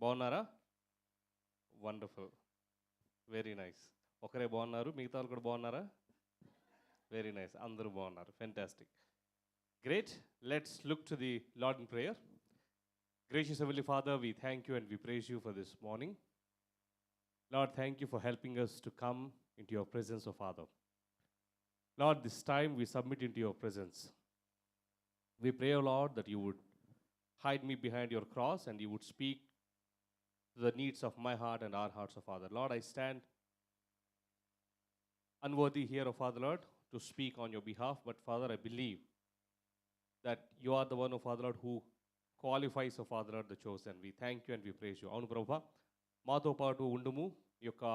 బాగున్నారా? Wonderful. Very nice. ఒకరే బాగున్నారు, మిగతా వాళ్ళు కూడా బాగున్నారా? వెరీ నైస్, అందరూ బాగున్నారు. Fantastic, great. Let's look to the lord in prayer. Gracious Heavenly Father, we thank you and we praise you for this morning. Lord, thank you for helping us to come into your presence, O Father. Lord, this time we submit into your presence. We pray, O Lord, that you would hide me behind your cross and you would speak to the needs of my heart and our hearts, O Father. Lord, I stand unworthy here, O Father, Lord, to speak on your behalf, but Father, I believe that you are the one, O Father, Lord, who qualifies, O Father, Lord, the chosen. We thank you and we praise you. అవును ప్రభా, మాతో పాటు ఉండుము. ఈ యొక్క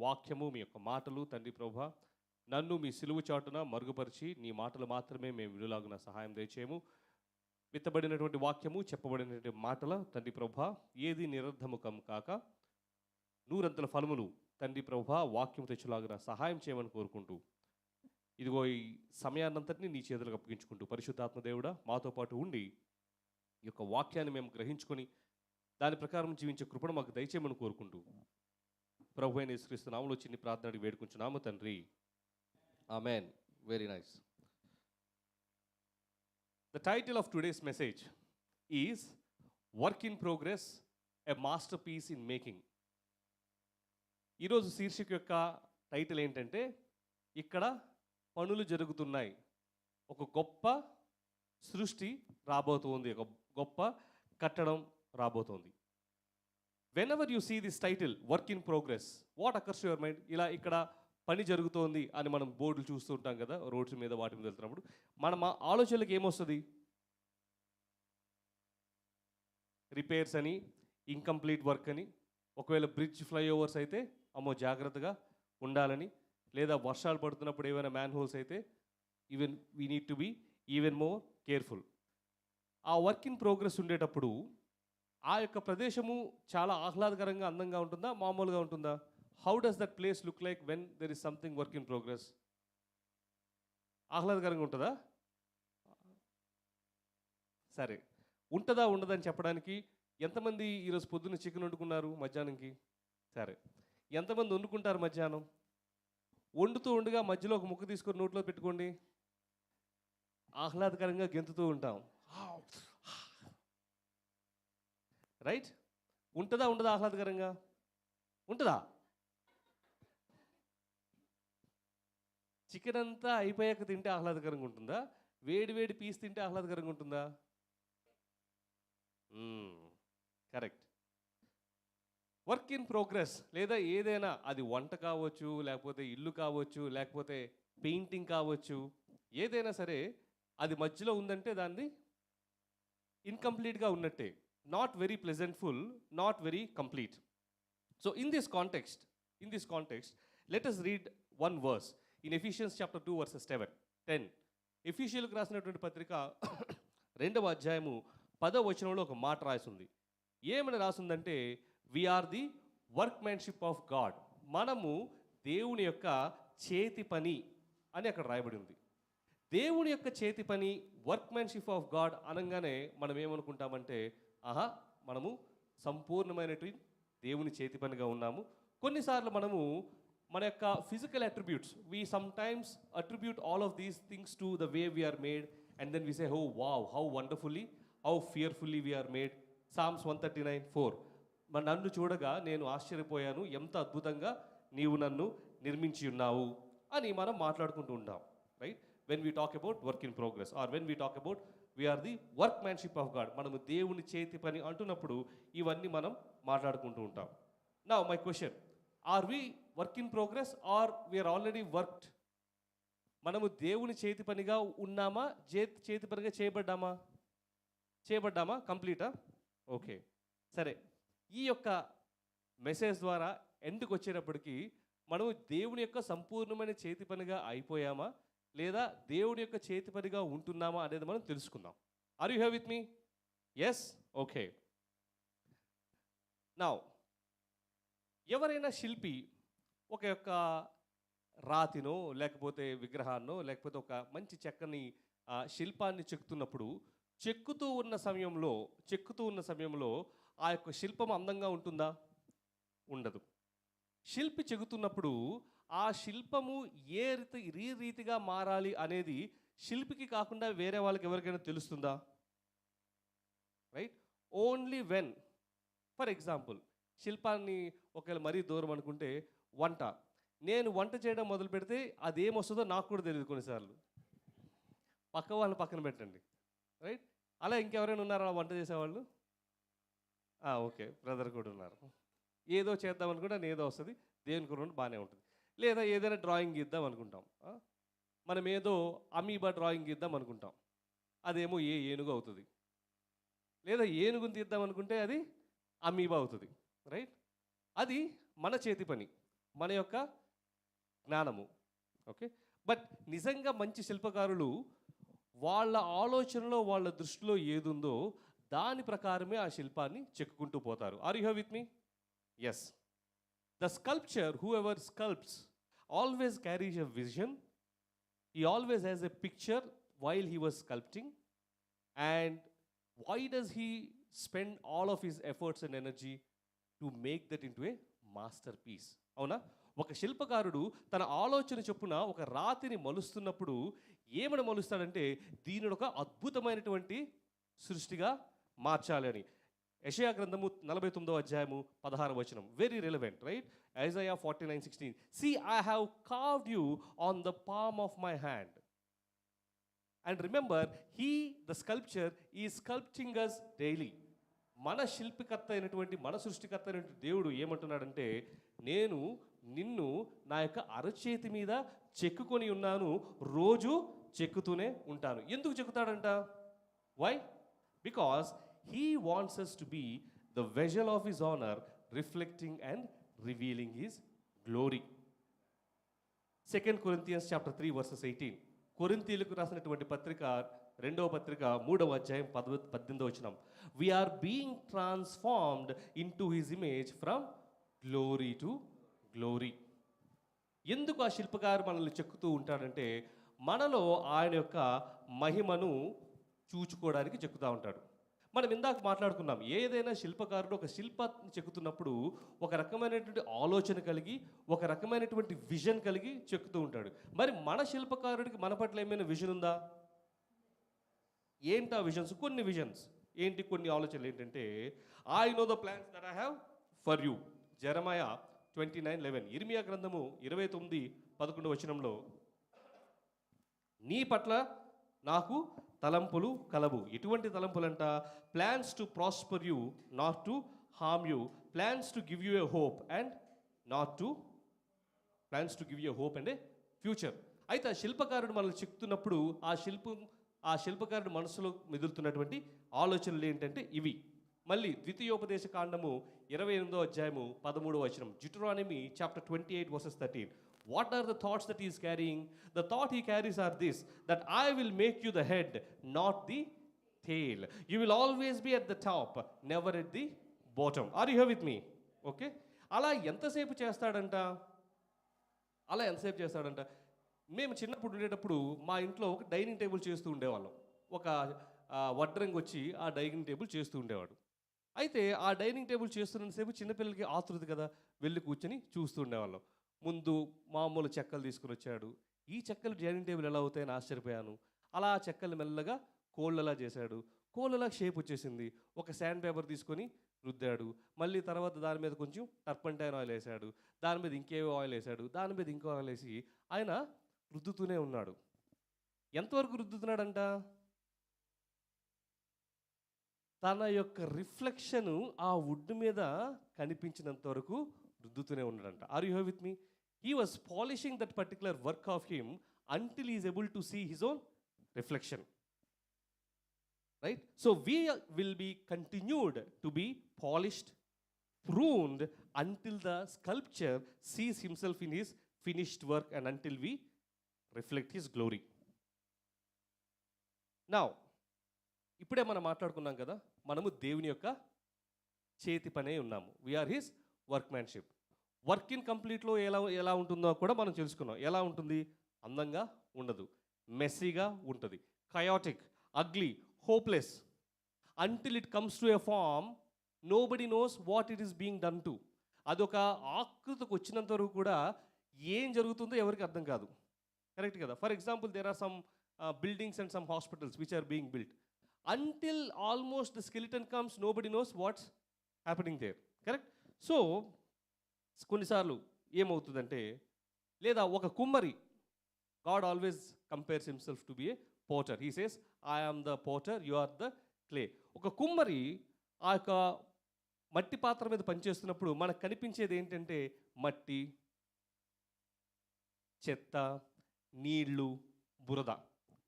వాక్యము, మీ యొక్క మాటలు తండ్రి ప్రభా, నన్ను మీ సిలువు చాటున మరుగుపరిచి నీ మాటలు మాత్రమే మేము వినులాగున సహాయం దయచేయము. విత్తబడినటువంటి వాక్యము, చెప్పబడినటువంటి మాటల తండ్రి ప్రభా, ఏది నిరర్ధముఖం కాక నూరంతల ఫలములు తండ్రి ప్రభా వాక్యం తెచ్చులాగున సహాయం చేయమని కోరుకుంటూ, ఇదిగో ఈ సమయాన్నంతటినీ నీ చేతులకు అప్పగించుకుంటూ, పరిశుద్ధాత్మ దేవుడా మాతో పాటు ఉండి ఈ యొక్క వాక్యాన్ని మేము గ్రహించుకొని దాని ప్రకారం జీవించే కృపను మాకు దయచేయమని కోరుకుంటూ, ప్రభు అయిన యేసుక్రీస్తు నామములో చిన్ని ప్రార్థన అడిగి వేడుకుంటున్నాము తండ్రి, amen. Very nice. The title of today's message is Work in Progress, a Masterpiece in Making. ఈరోజు శీర్షిక యొక్క టైటిల్ ఏంటంటే, ఇక్కడ పనులు జరుగుతున్నాయి, ఒక గొప్ప సృష్టి రాబోతుంది, ఒక గొప్ప కట్టడం రాబోతుంది. Whenever you see this title work in progress, what occurs your mind? ఇలా ఇక్కడ పని జరుగుతోంది అని మనం బోర్డులు చూస్తూ ఉంటాం కదా, రోడ్స్ మీద వాటి మీద వెళ్తున్నప్పుడు మన ఆలోచనలకు ఏమొస్తుంది? రిపేర్స్ అని, ఇన్కంప్లీట్ వర్క్ అని, ఒకవేళ బ్రిడ్జ్ ఫ్లైఓవర్స్ అయితే అమ్మో జాగ్రత్తగా ఉండాలని, లేదా వర్షాలు పడుతున్నప్పుడు ఏమైనా మ్యాన్ హోల్స్ అయితే even we need to be even more careful. ఆ వర్క్ ఇన్ ప్రోగ్రెస్ ఉండేటప్పుడు ఆ యొక్క ప్రదేశము చాలా ఆహ్లాదకరంగా, అందంగా ఉంటుందా, మామూలుగా ఉంటుందా? How does that place look like when there is something work in progress? ఆహ్లాదకరంగా ఉంటుందా? సరే, ఉంటుందా ఉండదని చెప్పడానికి ఎంతమంది ఈరోజు పొద్దున్న చికెన్ వండుకున్నారు మధ్యాహ్నంకి? సరే, ఎంతమంది వండుకుంటారు మధ్యాహ్నం? వండుతూ ఉండగా మధ్యలో ఒక ముక్క తీసుకొని నోట్లో పెట్టుకోండి, ఆహ్లాదకరంగా గెంతుతూ ఉంటాం. రైట్? ఉంటుందా ఉండదా? ఆహ్లాదకరంగా ఉంటుందా? చికెన్ అంతా అయిపోయాక తింటే ఆహ్లాదకరంగా ఉంటుందా? వేడి వేడి పీస్ తింటే ఆహ్లాదకరంగా ఉంటుందా? కరెక్ట్. వర్క్ ఇన్ ప్రోగ్రెస్ లేదా ఏదైనా, అది వంట కావచ్చు, లేకపోతే ఇల్లు కావచ్చు, లేకపోతే పెయింటింగ్ కావచ్చు, ఏదైనా సరే అది మధ్యలో ఉందంటే దాన్ని ఇన్కంప్లీట్గా ఉన్నట్టే. Not very pleasantful, not very complete. So in this context let us read one verse in Ephesians chapter 2 verses 10. ఎఫీషియల్కి రాసినటువంటి పత్రిక 2వ అధ్యాయము 10వ వచనంలో ఒక మాట రాసింది. ఏమని రాసిందంటే, we are the workmanship of God, మనము దేవుని యొక్క చేతి పని అని అక్కడ రాయబడి ఉంది. దేవుని యొక్క చేతి పని, వర్క్మెన్షిప్ ఆఫ్ గాడ్ అనగానే మనం ఏమనుకుంటామంటే, ఆహా మనము సంపూర్ణమైనటువంటి దేవుని చేతి పనిగా ఉన్నాము. కొన్నిసార్లు మనము మన యొక్క physical attributes, we sometimes attribute all of these things to the way we are made and then we say, oh wow, how wonderfully, how fearfully we are made. Psalms 139:4, నన్ను చూడగా నేను ఆశ్చర్యపోయాను, ఎంత అద్భుతంగా నీవు నన్ను నిర్మించి ఉన్నావు అని మనం మాట్లాడుకుంటూ ఉంటాం. Right? When we talk about work in progress or when we talk about we are the workmanship of God, మనము దేవుని చేతి పని అంటున్నప్పుడు ఇవన్నీ మనం మాట్లాడుకుంటూ ఉంటాం. Now my question, are we work in progress or we are already worked? మనము దేవుని చేతి పనిగా ఉన్నామా, చేతి పనిగా చేయబడ్డామా? కంప్లీటా? ఓకే, సరే. ఈ యొక్క మెసేజ్ ద్వారా ఎందుకు వచ్చేటప్పటికి మనము దేవుని యొక్క సంపూర్ణమైన చేతి పనిగా అయిపోయామా, లేదా దేవుని యొక్క చేతి పనిగా ఉంటున్నామా అనేది మనం తెలుసుకుందాం. Are you here with me? Yes? Okay. Now ఎవరైనా శిల్పి ఒక యొక్క రాతినో, లేకపోతే విగ్రహాన్నో, లేకపోతే ఒక మంచి చెక్కని శిల్పాన్ని చెక్కుతూ ఉన్న సమయంలో ఆ యొక్క శిల్పం అందంగా ఉంటుందా? ఉండదు. శిల్పి చెగుతున్నప్పుడు ఆ శిల్పము రీతిగా మారాలి అనేది శిల్పికి కాకుండా వేరే వాళ్ళకి ఎవరికైనా తెలుస్తుందా? Right. Only when, for example, శిల్పాన్ని ఒకవేళ మరీ దూరం అనుకుంటే వంట. నేను వంట చేయడం మొదలు పెడితే అదేమొస్తుందో నాకు కూడా తెలియదు కొన్నిసార్లు. పక్క వాళ్ళని పక్కన పెట్టండి. రైట్. అలా ఇంకెవరైనా ఉన్నారా వంట చేసేవాళ్ళు? ఓకే, బ్రదర్ కూడా ఉన్నారు. ఏదో చేద్దాం అనుకుంటే ఏదో వస్తుంది, దేవుని కూడా బాగానే ఉంటుంది. లేదా ఏదైనా డ్రాయింగ్ గీద్దాం అనుకుంటాం. మనం ఏదో అమీబా డ్రాయింగ్ గీద్దాం అనుకుంటాం, అదేమో ఏనుగు అవుతుంది. లేదా ఏనుగుని తీద్దాం అనుకుంటే అది అమీబా అవుతుంది. రైట్. అది మన చేతి పని, మన యొక్క జ్ఞానము. ఓకే. బట్ నిజంగా మంచి శిల్పకారులు వాళ్ళ ఆలోచనలో, వాళ్ళ దృష్టిలో ఏదుందో దాని ప్రకారమే ఆ శిల్పాన్ని చెక్కుకుంటూ పోతారు. Are you here with me? Yes. The sculpture, whoever sculpts, always carries a vision. He always has a picture while he was sculpting. And why does he spend all of his efforts and energy to make that into a masterpiece? అవునా? ఒక శిల్పకారుడు తన ఆలోచన చొప్పున ఒక రాతిని మలుస్తున్నప్పుడు ఏమని మలుస్తాడంటే దీనిని ఒక అద్భుతమైనటువంటి సృష్టిగా మార్చాలి అని. యెషయా గ్రంథము 49వ అధ్యాయము 16వ వచనం, very relevant. Right. Isaiah 49:16. See, I have carved you on the palm of my hand. And remember, the sculptor, is sculpting us daily. మన శిల్పికర్త అయినటువంటి, మన సృష్టికర్త అయినటువంటి దేవుడు ఏమంటున్నాడంటే, నేను నిన్ను నా యొక్క అరచేతి మీద చెక్కుకొని ఉన్నాను, రోజు చెక్కుతూనే ఉంటాను. ఎందుకు చెక్కుతాడంట? Why? Because he wants us to be the vessel of his honor, reflecting and revealing his glory. 2 Corinthians chapter 3 verses 18. కొరింథీయులకు రాసినటువంటి పత్రిక, 2వ పత్రిక 3వ అధ్యాయం 18వ వచనం. We are being transformed into his image from glory to glory. ఎందుకు ఆ శిల్పకారు మనల్ని చెక్కుతూ ఉంటాడంటే మనలో ఆయన యొక్క మహిమను చూచుకోవడానికి చెక్కుతూ ఉంటాడు. మనం ఇందాక మాట్లాడుకున్నాం, ఏదైనా శిల్పకారుడు ఒక శిల్పాన్ని చెక్కుతున్నప్పుడు ఒక రకమైనటువంటి ఆలోచన కలిగి, ఒక రకమైనటువంటి విజన్ కలిగి చెక్కుతూ ఉంటాడు. మరి మన శిల్పకారుడికి మన పట్ల ఏమైనా విజన్ ఉందా? ఏంటి ఆ విజన్స్? కొన్ని విజన్స్ ఏంటి, కొన్ని ఆలోచనలు ఏంటంటే, I know the plans that I have for you. జెరమయా 29:11. ఇర్మియా గ్రంథము 29:11 వచనంలో, నీ పట్ల నాకు తలంపులు కలవు. ఎటువంటి తలంపులంట? Plans to prosper you, not to harm you. Plans to give you a hope and a future. అయితే ఆ శిల్పకారుడు మనల్ని చెక్కుతున్నప్పుడు ఆ శిల్పకారుడు మనసులో మెదులుతున్నటువంటి ఆలోచనలు ఏంటంటే ఇవి. మళ్ళీ ద్వితీయోపదేశ కాండము 28వ అధ్యాయము 13వ వచనం, Deuteronomy chapter 28 verses 13. What are the thoughts that he is carrying? The thought he carries are this, that I will make you the head, not the tail. You will always be at the top, never at the bottom. Are you here with me? Okay. అలా ఎంతసేపు చేస్తాడంట? మేము చిన్నప్పుడు ఉండేటప్పుడు మా ఇంట్లో ఒక dining table చేస్తూ ఉండేవాళ్ళం. ఒక వడ్రంగి వచ్చి ఆ డైనింగ్ టేబుల్ చేస్తూ ఉండేవాడు. అయితే ఆ డైనింగ్ టేబుల్ చేస్తున్నంతసేపు చిన్నపిల్లలకి ఆతృత కదా, వెళ్ళి కూర్చొని చూస్తూ ఉండేవాళ్ళం. ముందు మామూలు చెక్కలు తీసుకుని వచ్చాడు. ఈ చెక్కలు డైనింగ్ టేబుల్ ఎలా అవుతాయని ఆశ్చర్యపోయాను. అలా చెక్కలు మెల్లగా కోళ్ళలా చేశాడు. కోళ్ళలా షేప్ వచ్చేసింది. ఒక శాండ్ పేపర్ తీసుకొని రుద్దాడు. మళ్ళీ తర్వాత దాని మీద కొంచెం టర్పంటైన్ ఆయిల్ వేసాడు. దాని మీద ఇంకేవో ఆయిల్ వేసాడు. దాని మీద ఇంకో ఆయిల్ వేసి ఆయన రుద్దుతూనే ఉన్నాడు. ఎంతవరకు రుద్దుతున్నాడంట? తన యొక్క రిఫ్లెక్షను ఆ వుడ్ మీద కనిపించినంత వరకు రుద్దుతూనే ఉన్నాడంట. Are you here with me? He was polishing that particular work of him until he is able to see his own reflection. Right? So we will be continued to be polished, pruned until the sculpture sees himself in his finished work and until we reflect his glory. Now, ఇప్పుడే మనం మాట్లాడుకున్నాం కదా, మనము దేవుని యొక్క చేతి పనే ఉన్నాము. We are his workmanship. Work in కంప్లీట్లో ఎలా ఉంటుందో కూడా మనం తెలుసుకున్నాం. ఎలా ఉంటుంది? అందంగా ఉండదు, మెస్సీగా ఉంటుంది, chaotic, ugly, hopeless, until it comes to a form nobody knows what it is being done to. అదొక ఆకృతికి వచ్చినంత వరకు కూడా ఏం జరుగుతుందో ఎవరికి అర్థం కాదు. కరెక్ట్ కదా? For example, there are some buildings and some hospitals which are being built. Until almost the skeleton comes, nobody knows what's happening there. Correct? So కొన్నిసార్లు ఏమవుతుందంటే, లేదా ఒక కుమ్మరి, God always compares himself to be a potter. He says, I am the potter, you are the clay. ఒక కుమ్మరి ఆ యొక్క మట్టి పాత్ర మీద పనిచేస్తున్నప్పుడు మనకు కనిపించేది ఏంటంటే మట్టి, చెత్త, నీళ్లు, బురద.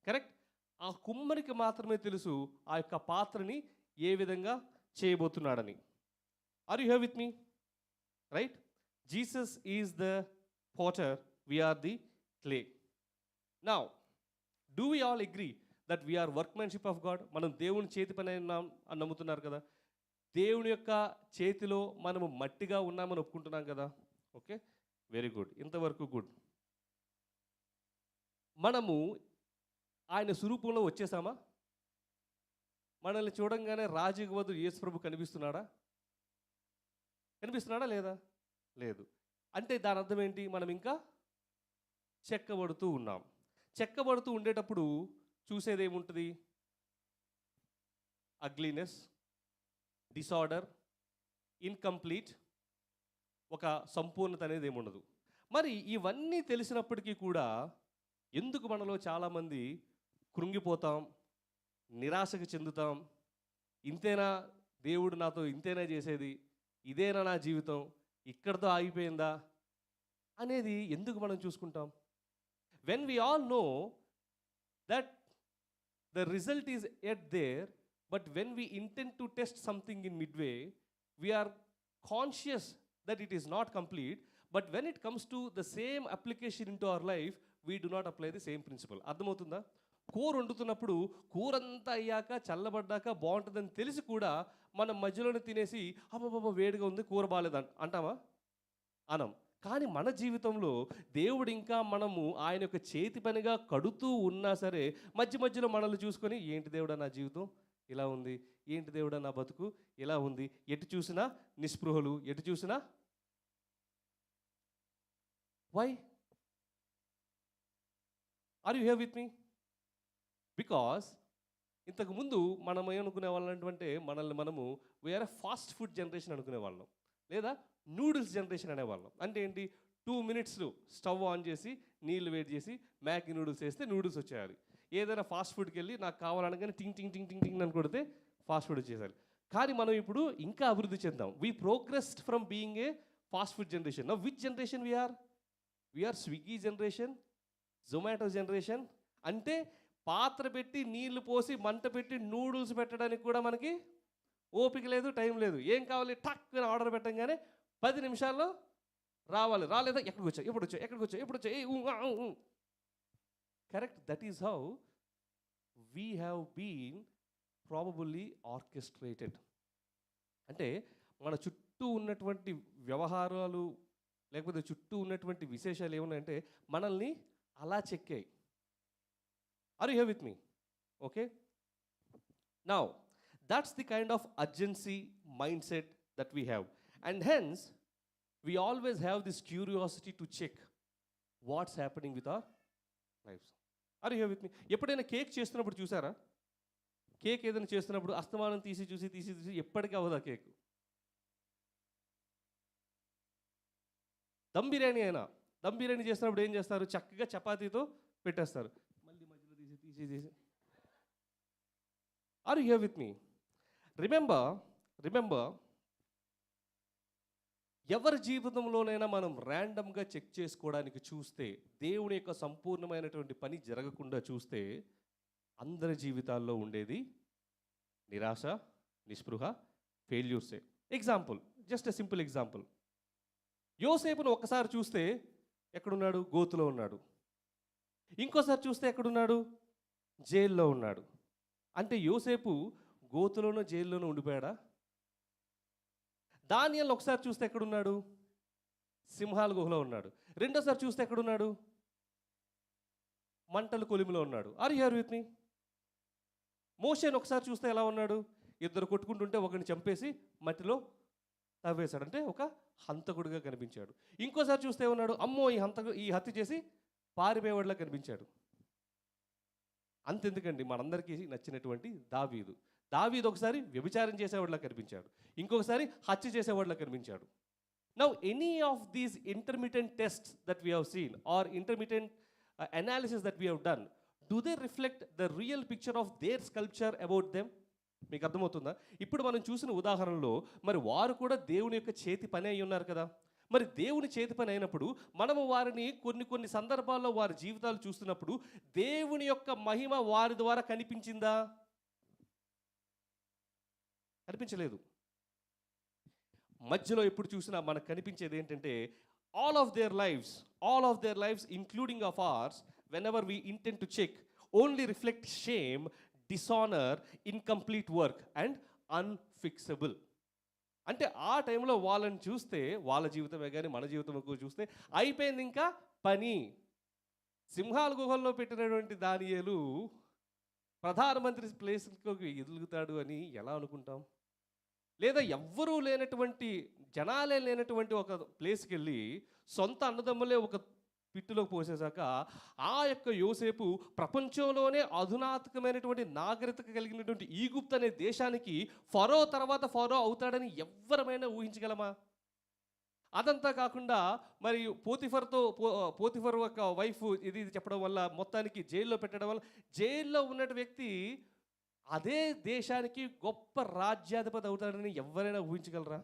కరెక్ట్? ఆ కుమ్మరికి మాత్రమే తెలుసు ఆ యొక్క పాత్రని ఏ విధంగా చేయబోతున్నాడని. Are you here with me? Right? Jesus is the potter, we are the clay. Now, do we all agree that we are workmanship of God? మనం దేవుని చేతి పని అని నమ్ముతున్నారు కదా? దేవుని యొక్క చేతిలో మనము మట్టిగా ఉన్నామని ఒప్పుకుంటున్నాం కదా? Okay, very good. ఇంతవరకు గుడ్. మనము ఆయన స్వరూపంలో వచ్చేసామా? మనల్ని చూడంగానే రాజుకి వద్దు యేసు ప్రభు కనిపిస్తున్నాడా? కనిపిస్తున్నాడా లేదా? లేదు. అంటే దాని అర్థం ఏంటి? మనం ఇంకా చెక్కబడుతూ ఉన్నాం. చెక్కబడుతూ ఉండేటప్పుడు చూసేది ఏముంటుంది? అగ్లీనెస్, డిసార్డర్, ఇన్కంప్లీట్, ఒక సంపూర్ణత అనేది ఏముండదు. మరి ఇవన్నీ తెలిసినప్పటికీ కూడా ఎందుకు మనలో చాలామంది కృంగిపోతాం, నిరాశకు చెందుతాం? ఇంతేనా దేవుడు నాతో ఇంతేనా చేసేది, ఇదేనా నా జీవితం, ఇక్కడితో ఆగిపోయిందా అనేది ఎందుకు మనం చూసుకుంటాం? When we all know that the result is yet there, but when we intend to test something in midway, we are conscious that it is not complete, but when it comes to the same application into our life, we do not apply the same principle. అర్థమవుతుందా? కూర వండుతున్నప్పుడు కూరంతా అయ్యాక చల్లబడ్డాక బాగుంటుందని తెలిసి కూడా మనం మధ్యలోనే తినేసి అబ్బబ్బబ్బ వేడిగా ఉంది, కూర బాగాలేదు అంటామా? అనం. కానీ మన జీవితంలో దేవుడు ఇంకా మనము ఆయన యొక్క చేతి పనిగా కడుతూ ఉన్నా సరే మధ్య మధ్యలో మనల్ని చూసుకొని, ఏంటి దేవుడా నా జీవితం ఇలా ఉంది, ఏంటి దేవుడా నా బతుకు ఇలా ఉంది, ఎటు చూసినా నిస్పృహలు, ఎటు చూసినా. Why? Are you here with me? Because ఇంతకుముందు మనం ఏమనుకునే వాళ్ళం అంటే మనల్ని మనము వీఆర్ ఫాస్ట్ ఫుడ్ జనరేషన్ అనుకునే వాళ్ళం, లేదా నూడిల్స్ జనరేషన్ అనేవాళ్ళం. అంటే ఏంటి? 2 minutes స్టవ్ ఆన్ చేసి నీళ్ళు వేడి చేసి మ్యాగీ నూడిల్స్ వేస్తే నూడిల్స్ వచ్చేయాలి. ఏదైనా ఫాస్ట్ ఫుడ్కి వెళ్ళి నాకు కావాలనగానే టింగ్ టింగ్ టింగ్ టింగ్ టింగ్ అని కొడితే ఫాస్ట్ ఫుడ్ వచ్చేసాలి. కానీ మనం ఇప్పుడు ఇంకా అభివృద్ధి చెందాం. We progressed from being a fast food generation. Now which generation we are? We are Swiggy generation, Zomato generation. అంటే పాత్ర పెట్టి నీళ్లు పోసి మంట పెట్టి నూడిల్స్ పెట్టడానికి కూడా మనకి ఓపిక లేదు, టైం లేదు. ఏం కావాలి? టక్ అని ఆర్డర్ పెట్టంగానే 10 నిమిషాల్లో రావాలి. రాలేదా? ఎక్కడికి వచ్చా, ఎప్పుడు వచ్చా, ఎక్కడికి వచ్చా, ఎప్పుడు వచ్చా. Correct? That is how we have been probably orchestrated. అంటే మన చుట్టూ ఉన్నటువంటి వ్యవహారాలు లేకపోతే చుట్టూ ఉన్నటువంటి విశేషాలు ఏమున్నాయంటే మనల్ని అలా చెక్కాయి. Are you here with me? Okay, now that's the kind of urgency mindset that we have, and hence we always have this curiosity to check what's happening with our lives. Are you here with me? ఎప్పుడైనా cake చేస్తున్నప్పుడు చూసారా? Cake ఏదైనా చేస్తున్నప్పుడు అస్తమానం తీసి చూసి ఎప్పటికీ అవ్వదా కేక్? దమ్ బిర్యానీ అయినా, దమ్ బిర్యానీ చేస్తున్నప్పుడు ఏం చేస్తారు? చక్కగా చపాతీతో పెట్టేస్తారు, మళ్ళీ మధ్యలో తీసి. Are you here with me? Remember, ఎవరి జీవితంలోనైనా మనం ర్యాండమ్గా చెక్ చేసుకోవడానికి చూస్తే, దేవుని యొక్క సంపూర్ణమైనటువంటి పని జరగకుండా చూస్తే, అందరి జీవితాల్లో ఉండేది నిరాశ, నిస్పృహ, ఫెయిల్యూర్సే. Example, just a simple example. యోసేపును ఒక్కసారి చూస్తే ఎక్కడున్నాడు? గోతులో ఉన్నాడు. ఇంకోసారి చూస్తే ఎక్కడున్నాడు? జైల్లో ఉన్నాడు. అంటే యోసేపు గోతులోనో జైల్లోనో ఉండిపోయాడా? దానియేలు ఒకసారి చూస్తే ఎక్కడున్నాడు? సింహాల గుహలో ఉన్నాడు. రెండోసారి చూస్తే ఎక్కడున్నాడు? మంటల కొలిమిలో ఉన్నాడు. ఆర్ యు హియర్ విత్ మీ? మోషేను ఒకసారి చూస్తే ఎలా ఉన్నాడు? ఇద్దరు కొట్టుకుంటుంటే ఒకరిని చంపేసి మట్టిలో తవ్వేశాడు. అంటే ఒక హంతకుడిగా కనిపించాడు. ఇంకోసారి చూస్తే ఉన్నాడు, అమ్మో ఈ హత్య చేసి పారిపోయేవాడిలా కనిపించాడు. అంతెందుకండి, మనందరికీ నచ్చినటువంటి దావీదు. దావీదు ఒకసారి వ్యభిచారం చేసేవాడిలా కనిపించాడు, ఇంకొకసారి హత్య చేసేవాడిలా కనిపించాడు. Now any of these intermediate tests that we have seen are intermediate analysis that we have done, do they reflect the real picture of their sculpture about them? మీకు అర్థమవుతుందా? ఇప్పుడు మనం చూసిన ఉదాహరణలో మరి వారు కూడా దేవుని యొక్క చేతి పని అయి ఉన్నారు కదా. మరి దేవుని చేతి పని అయినప్పుడు మనము వారిని కొన్ని సందర్భాల్లో వారి జీవితాలు చూస్తున్నప్పుడు దేవుని యొక్క మహిమ వారి ద్వారా కనిపించిందా? కనిపించలేదు. మధ్యలో ఎప్పుడు చూసినా మనకు కనిపించేది ఏంటంటే all of their lives including of ours, whenever we intend to check, only reflect shame, dishonor, incomplete work and unfixable. అంటే ఆ టైంలో వాళ్ళని చూస్తే, వాళ్ళ జీవితమే కానీ మన జీవితం చూస్తే అయిపోయింది ఇంకా పని. సింహాల గుహల్లో పెట్టినటువంటి దానియేలు ప్రధానమంత్రి ప్లేస్లోకి ఎదుగుతాడు అని ఎలా అనుకుంటాం? లేదా ఎవ్వరూ లేనటువంటి, జనాలే లేనటువంటి ఒక ప్లేస్కి వెళ్ళి సొంత అన్నదమ్ములే ఒక పిట్టులోకి పోసేశాక ఆ యొక్క యోసేపు ప్రపంచంలోనే అధునాతకమైనటువంటి నాగరికత కలిగినటువంటి ఈగుప్తు అనే దేశానికి ఫరో తర్వాత ఫరో అవుతాడని ఎవ్వరమైనా ఊహించగలమా? అదంతా కాకుండా మరి పోతిఫర్ యొక్క వైఫ్ ఇది చెప్పడం వల్ల మొత్తానికి జైల్లో పెట్టడం వల్ల జైల్లో ఉన్న వ్యక్తి అదే దేశానికి గొప్ప రాజ్యాధిపతి అవుతాడని ఎవరైనా ఊహించగలరా?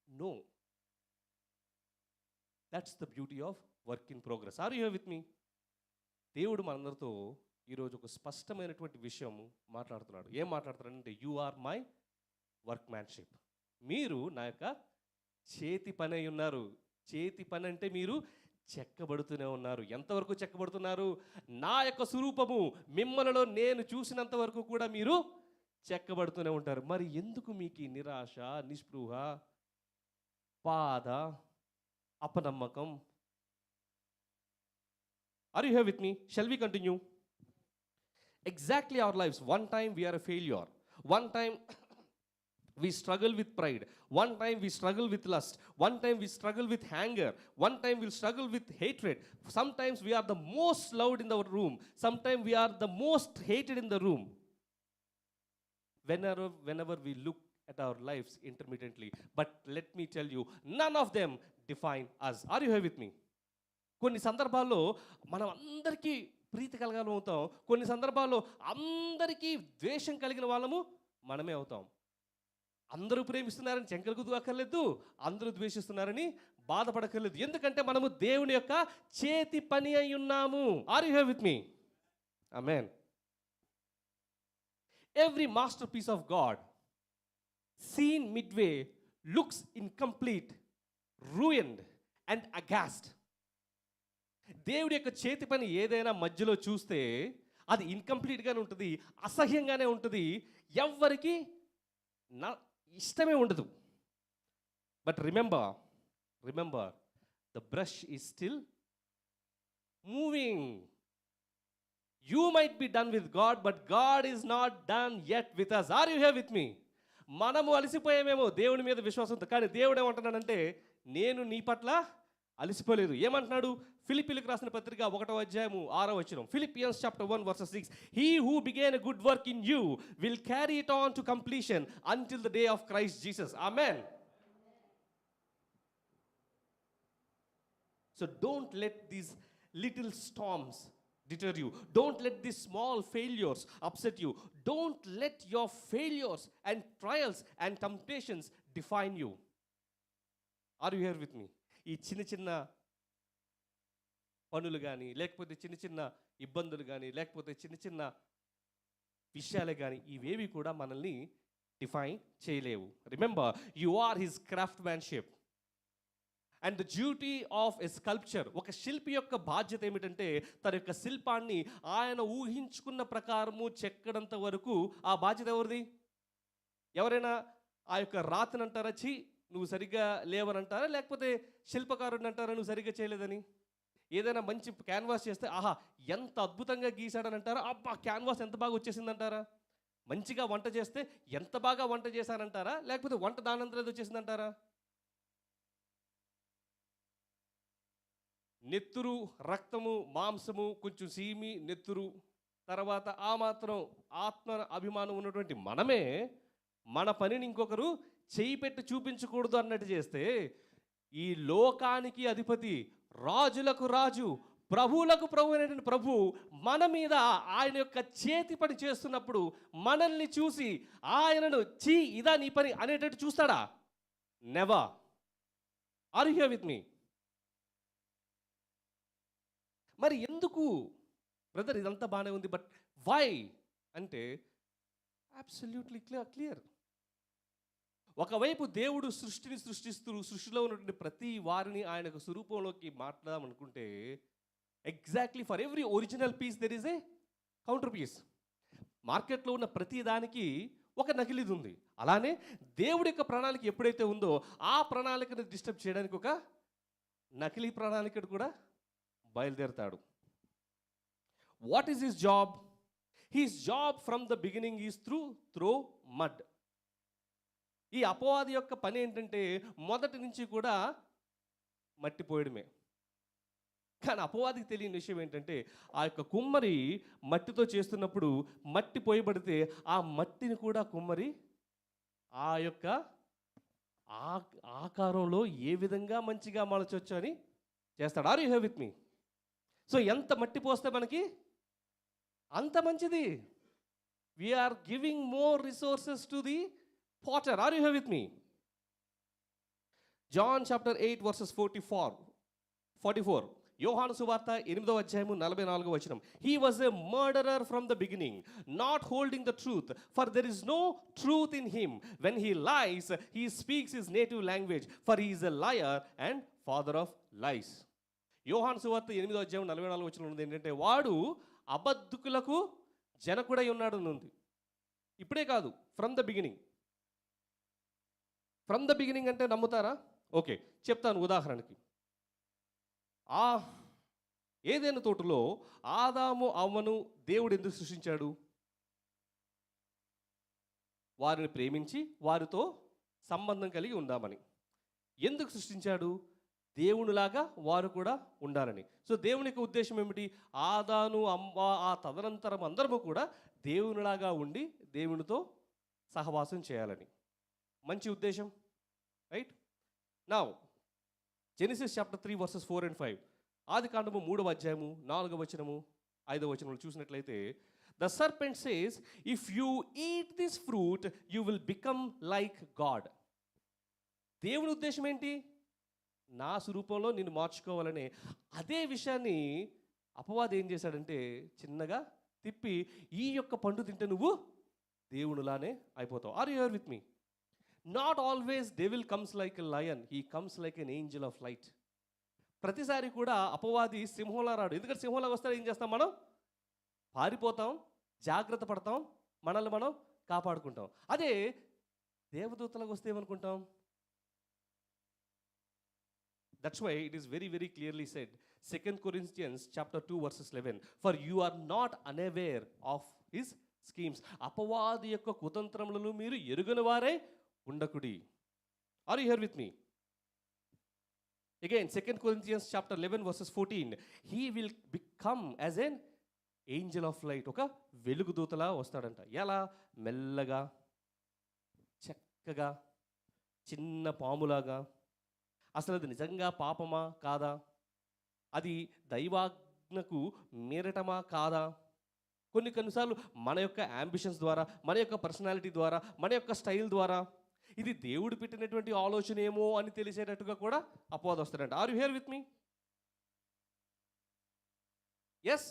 No. That's the beauty of work in progress. Are you with me? దేవుడు మనందరితో ఈరోజు ఒక స్పష్టమైనటువంటి విషయం మాట్లాడుతున్నాడు. ఏం మాట్లాడుతున్నాడంటే, you are my workmanship. మీరు నా యొక్క చేతి పని అయి ఉన్నారు. చేతి పని అంటే మీరు చెక్కబడుతూనే ఉన్నారు. ఎంతవరకు చెక్కబడుతున్నారు? నా యొక్క స్వరూపము మిమ్మల్నిలో నేను చూసినంత వరకు కూడా మీరు చెక్కబడుతూనే ఉంటారు. మరి ఎందుకు మీకు ఈ నిరాశ, నిస్పృహ, బాధ, అపనమ్మకం? Are you here with me? Shall we continue? Exactly our lives. One time we are a failure. One time we struggle with pride. One time we struggle with lust. One time we struggle with anger. One time we'll struggle with hatred. Sometimes we are the most loved in the room. Sometimes we are the most hated in the room. Whenever we look at our lives intermittently. But let me tell you, none of them define us. Are you here with me? కొన్ని సందర్భాల్లో మనం అందరికీ ప్రీతి కలగాలి అవుతాం. కొన్ని సందర్భాల్లో అందరికీ ద్వేషం కలిగిన వాళ్ళము మనమే అవుతాం. అందరూ ప్రేమిస్తున్నారని చెంకలు గుద్దుకోక్కర్లేదు, అందరూ ద్వేషిస్తున్నారని బాధపడక్కర్లేదు. ఎందుకంటే మనము దేవుని యొక్క చేతి పని అయి ఉన్నాము. Are you here with me? Amen. Every masterpiece of God seen midway looks incomplete, ruined and aghast. దేవుడి యొక్క చేతి పని ఏదైనా మధ్యలో చూస్తే అది ఇన్కంప్లీట్గానే ఉంటుంది, అసహ్యంగానే ఉంటుంది, ఎవ్వరికి ఇష్టమే ఉండదు. But remember the brush is still moving. You might be done with God, but God is not done yet with us. Are you here with me? మనము అలసిపోయామేమో దేవుని మీద విశ్వాసంతో, కానీ దేవుడు ఏమంటున్నాడంటే, నేను నీ పట్ల అలసిపోలేదు. ఏమంటున్నాడు? ఫిలిప్పీలకు రాసిన పత్రిక 1వ అధ్యాయము 6వ వచనం. Philippians chapter 1 verse 6. He who began a good work in you will carry it on to completion until the day of Christ Jesus. Amen. So don't let these little storms deter you. Don't let these small failures upset you. Don't let your failures and trials and temptations define you. Are you here with me? ఈ చిన్న పనులు కానీ, లేకపోతే చిన్న ఇబ్బందులు కానీ, లేకపోతే చిన్న విషయాలే కానీ, ఇవేవి కూడా మనల్ని డిఫైన్ చేయలేవు. Remember, you are his craftsmanship. And the duty of a sculpture, ఒక శిల్పి యొక్క బాధ్యత ఏమిటంటే తన యొక్క శిల్పాన్ని ఆయన ఊహించుకున్న ప్రకారము చెక్కడంత వరకు ఆ బాధ్యత ఎవరిది? ఎవరైనా ఆ యొక్క రాతిని అంటారా, ఛీ నువ్వు సరిగ్గా లేవనంటారా, లేకపోతే శిల్పకారుడిని అంటారా నువ్వు సరిగ్గా చేయలేదని? ఏదైనా మంచి క్యాన్వాస్ చేస్తే ఆహా ఎంత అద్భుతంగా గీశాడని అంటారా, అబ్బా క్యాన్వాస్ ఎంత బాగా వచ్చేసిందంటారా? మంచిగా వంట చేస్తే ఎంత బాగా వంట చేశానంటారా, లేకపోతే వంట దానంతరం వచ్చేసిందంటారా? నెత్తురు, రక్తము, మాంసము, కొంచెం సీమి, నెత్తురు, తర్వాత ఆ మాత్రం ఆత్మ అభిమానం ఉన్నటువంటి మనమే మన పనిని ఇంకొకరు చేయి పెట్టి చూపించకూడదు అన్నట్టు చేస్తే, ఈ లోకానికి అధిపతి, రాజులకు రాజు, ప్రభువులకు ప్రభు అయినటువంటి ప్రభు మన మీద ఆయన యొక్క చేతి పని చేస్తున్నప్పుడు మనల్ని చూసి ఆయనను చీ ఇదా నీ పని అనేటట్టు చూస్తాడా? Never. Are you here with me? మరి ఎందుకు బ్రదర్ ఇదంతా బాగానే ఉంది, బట్ వై అంటే అబ్సల్యూట్లీ క్లియర్. ఒకవైపు దేవుడు సృష్టిని సృష్టిస్తూ సృష్టిలో ఉన్నటువంటి ప్రతి వారిని ఆయన స్వరూపంలోకి మాట్లాడమనుకుంటే, exactly for every original piece there is a counter piece. మార్కెట్లో ఉన్న ప్రతి దానికి ఒక నకిలీది ఉంది. అలానే దేవుడి యొక్క ప్రణాళిక ఎప్పుడైతే ఉందో ఆ ప్రణాళికను డిస్టర్బ్ చేయడానికి ఒక నకిలీ ప్రణాళికడు కూడా బయలుదేరతాడు. What is his job? His job from the beginning is throw mud. ఈ అపవాది యొక్క పని ఏంటంటే మొదటి నుంచి కూడా మట్టి పోయడమే. కానీ అపవాదికి తెలియని విషయం ఏంటంటే, ఆ యొక్క కుమ్మరి మట్టితో చేస్తున్నప్పుడు మట్టి పోయబడితే ఆ మట్టిని కూడా కుమ్మరి ఆ యొక్క ఆకారంలో ఏ విధంగా మంచిగా మలచొచ్చు అని చేస్తాడు. Are you here with me? So ఎంత మట్టి పోస్తే మనకి అంత మంచిది. We're giving more resources to the potter. Are you here with me? John chapter 8 verses 44. యోహాను సువార్త 8వ అధ్యాయము 44వ వచనం. He was a murderer from the beginning, not holding the truth, for there is no truth in him. When he lies, he speaks his native language, for he is a liar and father of lies. యోహాను సువార్త 8వ అధ్యాయం 44వ వచనం ఉంది ఏంటంటే, వాడు అబద్ధకులకు జనకుడై ఉన్నాడు అని ఉంది. ఇప్పుడే కాదు, from the beginning. From the beginning అంటే నమ్ముతారా? ఓకే, చెప్తాను ఉదాహరణకి. ఏదైనా తోటలో ఆదాము అవ్వను దేవుడు ఎందుకు సృష్టించాడు? వారిని ప్రేమించి వారితో సంబంధం కలిగి ఉందామని. ఎందుకు సృష్టించాడు? దేవునిలాగా వారు కూడా ఉండాలని. సో దేవుని యొక్క ఉద్దేశం ఏమిటి? ఆదాను అమ్మ ఆ తదనంతరం అందరము కూడా దేవునిలాగా ఉండి దేవునితో సహవాసం చేయాలని. మంచి ఉద్దేశం, right? Now genesis chapter 3 versus 4 and 5. ఆది కాండము 3వ అధ్యాయము 4వ వచనము 5వ వచనములు చూసినట్లయితే, the serpent says, if you eat this fruit you will become like God. దేవుని ఉద్దేశం ఏంటి? నా స్వరూపంలో నిన్ను మార్చుకోవాలనే. అదే విషయాన్ని అపవాది ఏం చేశాడంటే చిన్నగా తిప్పి, ఈ యొక్క పండు తింటే నువ్వు దేవునిలానే అయిపోతావు. Are you here with me? Not always devil comes like a lion, he comes like an angel of light. ప్రతిసారి కూడా అపవాది సింహంలా రాడు. ఎందుకంటే సింహంలా వస్తే ఏం చేస్తాం? మనం పారిపోతాం, జాగ్రత్త పడతాం, మనల్ని మనం కాపాడుకుంటాం. అదే దేవదూతలకు వస్తే ఏమనుకుంటాం? That's why it is very very clearly said, 2 Corinthians chapter 2 verses 11, for you are not unaware of his schemes. అపవాది యొక్క కుతంత్రములను మీరు ఎరుగని వారే ఉండకుడి. Are you here with me? Again, 2 Corinthians chapter 11 verses 14, he will become as an angel of light. ఒక వెలుగు దూతలా వస్తాడంట. ఎలా? మెల్లగా, చక్కగా, చిన్న పాములాగా. అసలు అది నిజంగా పాపమా కాదా? అది దైవాజ్ఞకు మీరటమా కాదా? కొన్నిసార్లు మన యొక్క యాంబిషన్స్ ద్వారా, మన యొక్క పర్సనాలిటీ ద్వారా, మన యొక్క స్టైల్ ద్వారా ఇది దేవుడు పెట్టినటువంటి ఆలోచన ఏమో అని తెలిసేటట్టుగా కూడా అపవాది వస్తాడంట. Are you here with me? Yes.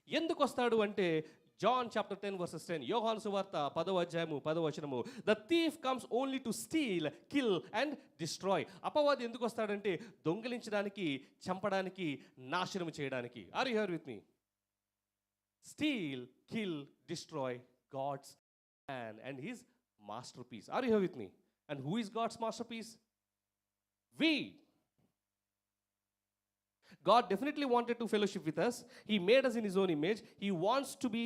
ఎందుకు వస్తాడు అంటే, జాన్ చాప్టర్ 10 verses 10, యోహాను సువార్త 10వ అధ్యాయము 10వ వచనము, the thief comes only to steal, kill and destroy. అపవాది ఎందుకు వస్తాడంటే దొంగిలించడానికి, చంపడానికి, నాశనం చేయడానికి. Are you here with me? Steal, kill, destroy God's plan and his masterpiece. Are you here with me? And who is God's masterpiece? We. God definitely wanted to fellowship with us. He made us in His own image. He wants to be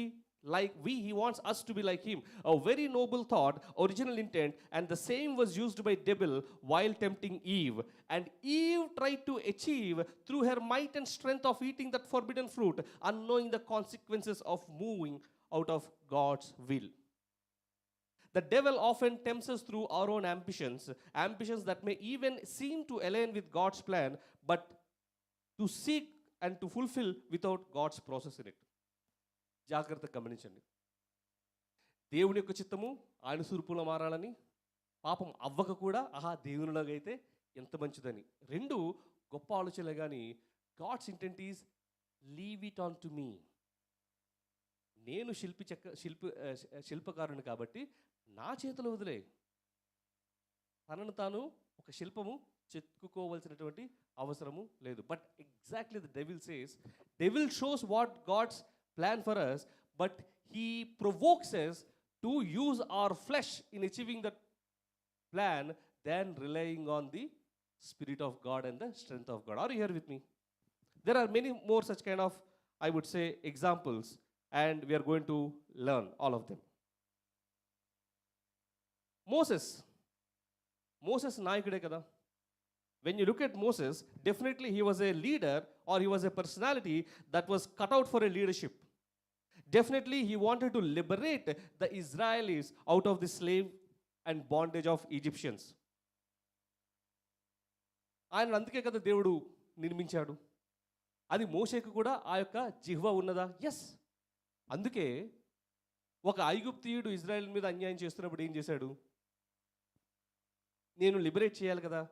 like He wants us to be like Him. A very noble thought, original intent, and the same was used by devil while tempting Eve. And Eve tried to achieve through her might and strength of eating that forbidden fruit, unknowing the consequences of moving out of God's will. The devil often tempts us through our own ambitions that may even seem to align with God's plan, but to seek and to fulfill without God's process in it. జాగ్రత్తగా గమనించండి. దేవుని యొక్క చిత్తము ఆయన స్వరూపంలో మారాలని, పాపం అవ్వక కూడా దేవునిలాగా అయితే ఎంత మంచిదని, రెండు గొప్ప ఆలోచనలే. కానీ God's intent is leave it on to me. నేను శిల్పకారుని కాబట్టి నా చేతిలో వదిలే. తనను తాను ఒక శిల్పము చెక్కుకోవాల్సినటువంటి అవసరము లేదు. But exactly the devil shows what God's plan for us, but he provokes us to use our flesh in achieving that plan than relying on the Spirit of God and the strength of God. Are you here with me? There are many more such kind of, I would say, examples, and we are going to learn all of them. Moses నాయకుడే కదా. When you look at Moses, definitely he was a leader, or he was a personality that was cut out for a leadership. Definitely he wanted to liberate the Israelis out of the slave and bondage of Egyptians. ఆయన అందుకే కదా దేవుడు నిర్మించాడు. అది మోషేకు కూడా ఆ యొక్క జిహ్వ ఉన్నదా? ఎస్. అందుకే ఒక ఐగుప్తీయుడు ఇజ్రాయెల్ మీద అన్యాయం చేస్తున్నప్పుడు ఏం చేశాడు? నేను లిబరేట్ చేయాలి కదా,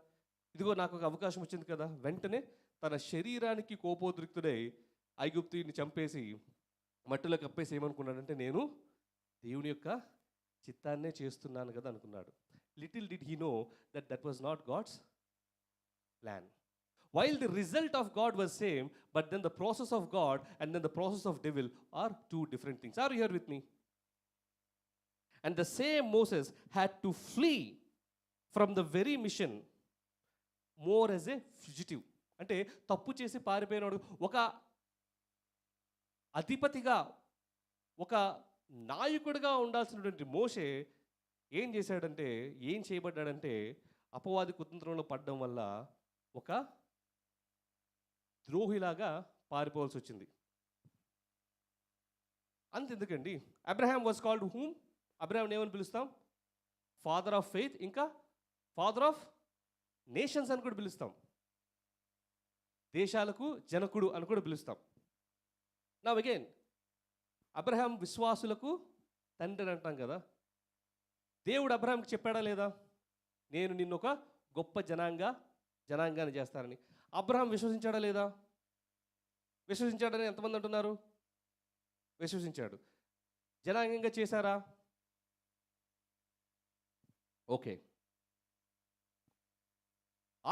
ఇదిగో నాకు ఒక అవకాశం వచ్చింది కదా, వెంటనే తన శరీరానికి కోపోద్రిక్తుడై ఐగుప్తీయుడిని చంపేసి మట్టిలో కప్పేసి ఏమనుకున్నాడంటే, నేను దేవుని యొక్క చిత్తాన్నే చేస్తున్నాను కదా అనుకున్నాడు. Little did he know that that was not God's plan. While the result of God was same, but then the process of God and then the process of devil are two different things. Are you here with me? And the same Moses had to flee from the very mission more as a fugitive. అంటే తప్పు చేసి పారిపోయినాడు. ఒక అధిపతిగా, ఒక నాయకుడిగా ఉండాల్సినటువంటి మోషే ఏం చేశాడంటే, ఏం చేయబడ్డాడంటే, అపవాది కుతంత్రంలో పడడం వల్ల ఒక ద్రోహిలాగా పారిపోవాల్సి వచ్చింది. అంతెందుకండి, Abraham was called whom? Abraham ఏమని పిలుస్తాం? ఫాదర్ ఆఫ్ ఫెయిత్, ఇంకా ఫాదర్ ఆఫ్ నేషన్స్ అని కూడా పిలుస్తాం. దేశాలకు జనకుడు అని కూడా పిలుస్తాం. నౌ అగైన్, అబ్రహాం విశ్వాసులకు తండ్రి అంటాం కదా. దేవుడు అబ్రహాంకి చెప్పాడా లేదా, నేను నిన్ను ఒక గొప్ప జనాంగాన్ని చేస్తానని? అబ్రహాం విశ్వసించాడా లేదా? విశ్వసించాడని ఎంతమంది అంటున్నారు? విశ్వసించాడు. జనాంగంగా చేశారా? ఓకే.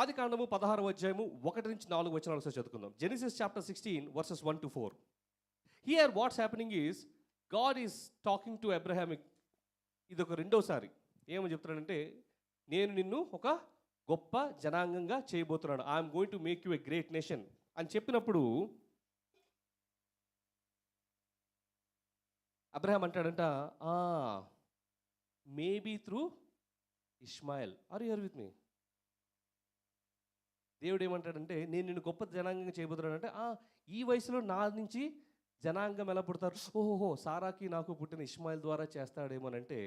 ఆదికాండము 16వ అధ్యాయము 1-4 వచనాలు చదువుకుందాం. Genesis chapter 16 verses 1-4. Here what's happening is, God is talking to Abraham. ఇది ఒక రెండోసారి ఏమని చెప్తున్నాడంటే, నేను నిన్ను ఒక గొప్ప జనాంగంగా చేయబోతున్నాడు. I'm going to make you a great nation అని చెప్పినప్పుడు అబ్రహాం అంటాడంట, maybe through Ishmael. Are you here with me? దేవుడు ఏమంటాడంటే, నేను నిన్ను గొప్ప జనాంగంగా చేయబోతున్నాడంటే, ఈ వయసులో నా నుంచి జనాంగం ఎలా పుడతారు? ఓహోహో, సారాకి నాకు పుట్టిన ఇష్మాయిల్ ద్వారా చేస్తాడేమోనంటే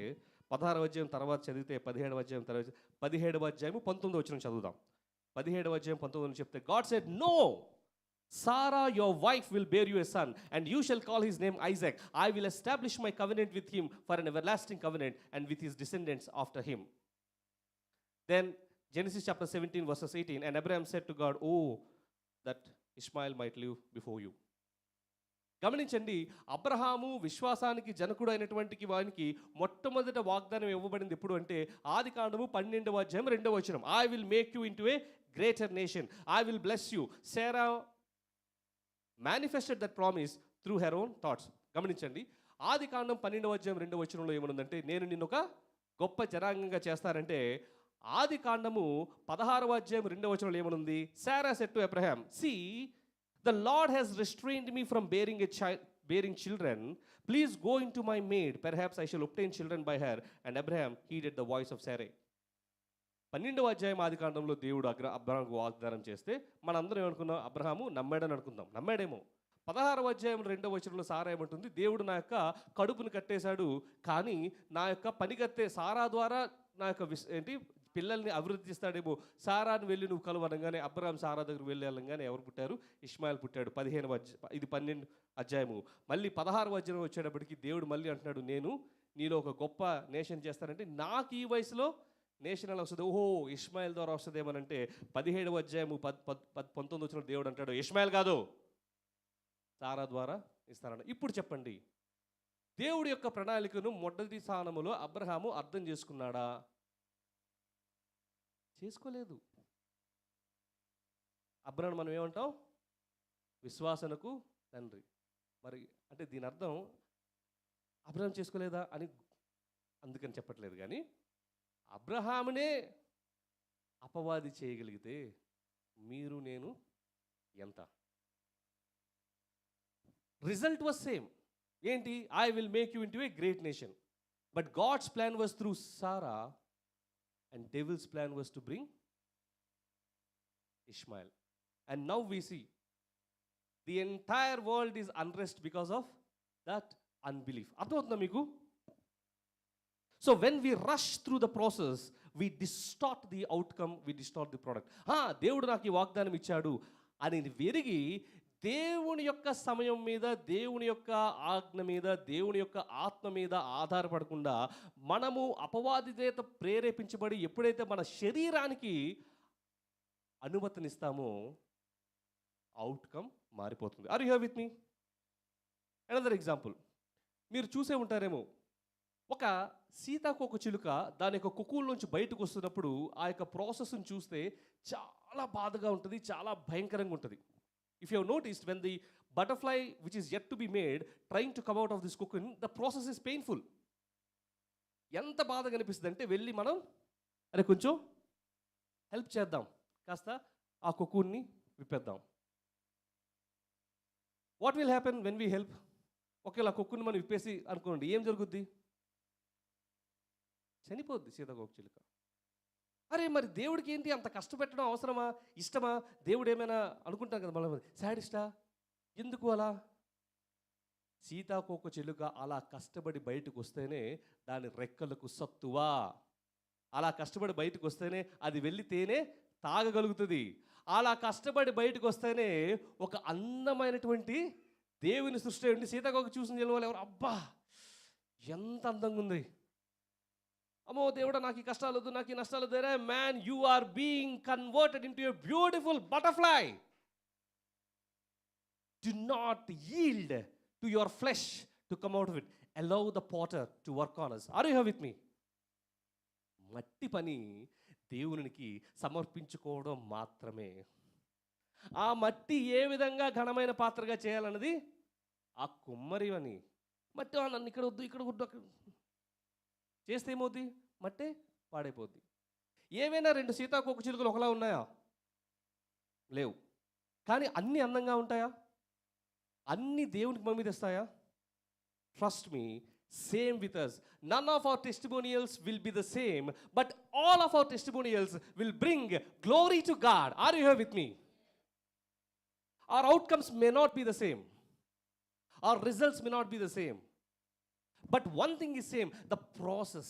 16వ అధ్యాయం తర్వాత చదివితే 17వ అధ్యాయం తర్వాత 17వ అధ్యాయం 19వ వచనం చదువుదాం. 17వ అధ్యాయం 19వ చెప్తే, God said, no, Sarah your wife will bear you a son, and you shall call his name Isaac. I will establish my covenant with him for an everlasting covenant, and with his descendants after him. Then Genesis chapter 17 verses 18, and Abraham said to God, oh, that Ishmael might live before you. గమనించండి, అబ్రహాము విశ్వాసానికి జనకుడు అయినటువంటి వానికి మొట్టమొదట వాగ్దానం ఇవ్వబడింది ఎప్పుడు అంటే, ఆదికాండము 12వ అధ్యాయం 2వ వచనం. I will make you into a greater nation, I will bless you. Sarah manifested that promise through her own thoughts. గమనించండి, ఆదికాండం 12వ అధ్యాయం 2వ వచనంలో ఏమనుందంటే, నేను నిన్ను ఒక గొప్ప జనాంగంగా చేస్తానంటే, ఆదికాండము 16వ అధ్యాయం 2వ వచనంలో ఏమనుంది? Sarah said to Abraham, see The Lord has restrained me from bearing children. Please go into my maid. Perhaps I shall obtain children by her. And Abraham heeded the voice of Sarai. 12వ అధ్యాయం ఆదికాండంలో దేవుడు అబ్రహాంకు వాగ్దానం చేస్తే మనందరం ఏమనుకున్నాం? అబ్రహాము నమ్మాడని అనుకుందాం. నమ్మాడేమో. 16వ అధ్యాయం 2వ వచనంలో సారా ఏమంటుంది? దేవుడు నా యొక్క కడుపును కట్టేశాడు, కానీ నా యొక్క పనికత్తే సారా ద్వారా నా యొక్క పిల్లల్ని అభివృద్ధి చేస్తాడేమో. సారాను వెళ్ళి నువ్వు కలువనగానే అబ్రహాం సారా దగ్గర వెళ్ళాలంగానే ఎవరు పుట్టారు? ఇష్మాయిల్ పుట్టాడు. 12 అధ్యాయము. మళ్ళీ 16వ అధ్యాయం వచ్చేటప్పటికి దేవుడు మళ్ళీ అంటున్నాడు, నేను నీలో ఒక గొప్ప నేషన్ చేస్తానంటే నాకు ఈ వయసులో నేషన్ ఎలా వస్తుంది? ఓహో, ఇష్మాయిల్ ద్వారా వస్తుందేమనంటే 17వ అధ్యాయము 19 వచ్చిన దేవుడు అంటాడు, ఇష్మాయిల్ కాదు, సారా ద్వారా ఇస్తారన్న. ఇప్పుడు చెప్పండి, దేవుడి యొక్క ప్రణాళికను మొదటి స్థానములో అబ్రహాము అర్థం చేసుకున్నాడా? చేసుకోలేదు. అబ్రహాం మనం ఏమంటాం? విశ్వాసనకు తండ్రి. మరి అంటే దీని అర్థం అబ్రహాం చేసుకోలేదా అని అందుకని చెప్పట్లేదు, కానీ అబ్రహామునే అపవాది చేయగలిగితే మీరు నేను ఎంత? Result was same. ఏంటి? I will make you into a great nation. But God's plan was through Sarah and devil's plan was to bring Ishmael. And now we see the entire world is unrest because of that unbelief. అర్థమవుతుందా మీకు? So when we rush through the process we distort the outcome, we distort the product. దేవుడు నాకు ఈ వాగ్దానం ఇచ్చాడు అని వెరిగి దేవుని యొక్క సమయం మీద, దేవుని యొక్క ఆజ్ఞ మీద, దేవుని యొక్క ఆత్మ మీద ఆధారపడకుండా మనము అపవాది చేత ప్రేరేపించబడి ఎప్పుడైతే మన శరీరానికి అనుమతినిస్తామో అవుట్కమ్ మారిపోతుంది. Are you here with me? Another example మీరు చూసే ఉంటారేమో, ఒక సీతాకోక చిలుక దాని యొక్క కుకూల్ నుంచి బయటకు వస్తున్నప్పుడు ఆ యొక్క ప్రాసెస్ని చూస్తే చాలా బాధగా ఉంటుంది, చాలా భయంకరంగా ఉంటుంది. If you have noticed, when the butterfly which is yet to be made trying to come out of this cocoon, the process is painful. ఎంత బాధగా అనిపిస్తుంది అంటే వెళ్ళి మనం అరే కొంచెం హెల్ప్ చేద్దాం, కాస్త ఆ cocoon-ని విప్పేద్దాం. What will happen when we help? ఒకవేళ ఆ cocoon-ని మనం విప్పేసి అనుకోండి, ఏం జరుగుద్ది? చనిపోద్ది సీతాకోక చిలుక. అరే మరి దేవుడికి ఏంటి అంత కష్టపెట్టడం అవసరమా, ఇష్టమా? దేవుడు ఏమైనా అనుకుంటాం కదా మళ్ళీ, సాడిస్టా? ఎందుకు అలా? సీతాకోక చిలుక అలా కష్టపడి బయటకు వస్తేనే దాని రెక్కలకు సత్తువా. అలా కష్టపడి బయటకు వస్తేనే అది వెళ్ళితేనే తాగగలుగుతుంది. అలా కష్టపడి బయటకు వస్తేనే ఒక అందమైనటువంటి దేవుని సృష్టి ఉండి సీతాకోక చూసిన వాళ్ళు ఎవరు, అబ్బా ఎంత అందంగా ఉంది, అమ్మో దేవుడా నాకు ఈ కష్టాలు వద్దు, నాకు ఈ నష్టాలు వద్దు. Man, you are being converted into a beautiful butterfly. Do not yield to your flesh to come out of it. Allow the potter to work on us. Are you here with me? మట్టి పని దేవునికి సమర్పించుకోవడం మాత్రమే. ఆ మట్టి ఏ విధంగా ఘనమైన పాత్రగా చేయాలన్నది ఆ కుమ్మరి అని. మట్టి నన్ను ఇక్కడ వద్దు, ఇక్కడ వద్దు, అక్కడ చేస్తే ఏమవుద్ది? మట్టే పాడైపోద్ది. ఏవైనా 2 సీతాకోక చిలుకలు ఒకలా ఉన్నాయా? లేవు. కానీ అన్నీ అందంగా ఉంటాయా? అన్నీ దేవునికి మమ్మీ తెస్తాయా? Trust me, same with us. None of our testimonials will be the same, but all of our testimonials will bring glory to God. Are you here with me? Our outcomes may not be the same. Our results may not be the same. But one thing is same, the process.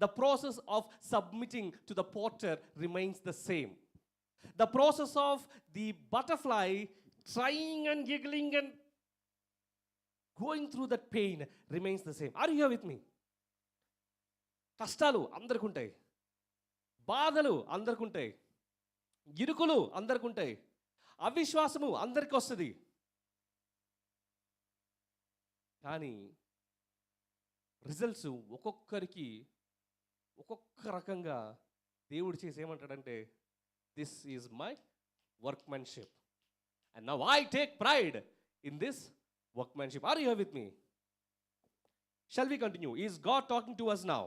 The process of submitting to the potter remains the same. The process of the butterfly trying and giggling and going through that pain remains the same. Are you here with me? కష్టాలు అందరికి ఉంటాయి, బాధలు అందరికి ఉంటాయి, ఇరుకులు అందరికి ఉంటాయి, అవిశ్వాసము అందరికి వస్తుంది. కానీ రిజల్ట్స్ ఒక్కొక్కరికి ఒక్కొక్క రకంగా దేవుడు చేసి ఏమంటాడంటే, this is my workmanship and now I take pride in this workmanship. Are you here with me? Shall we continue? Is God talking to us now?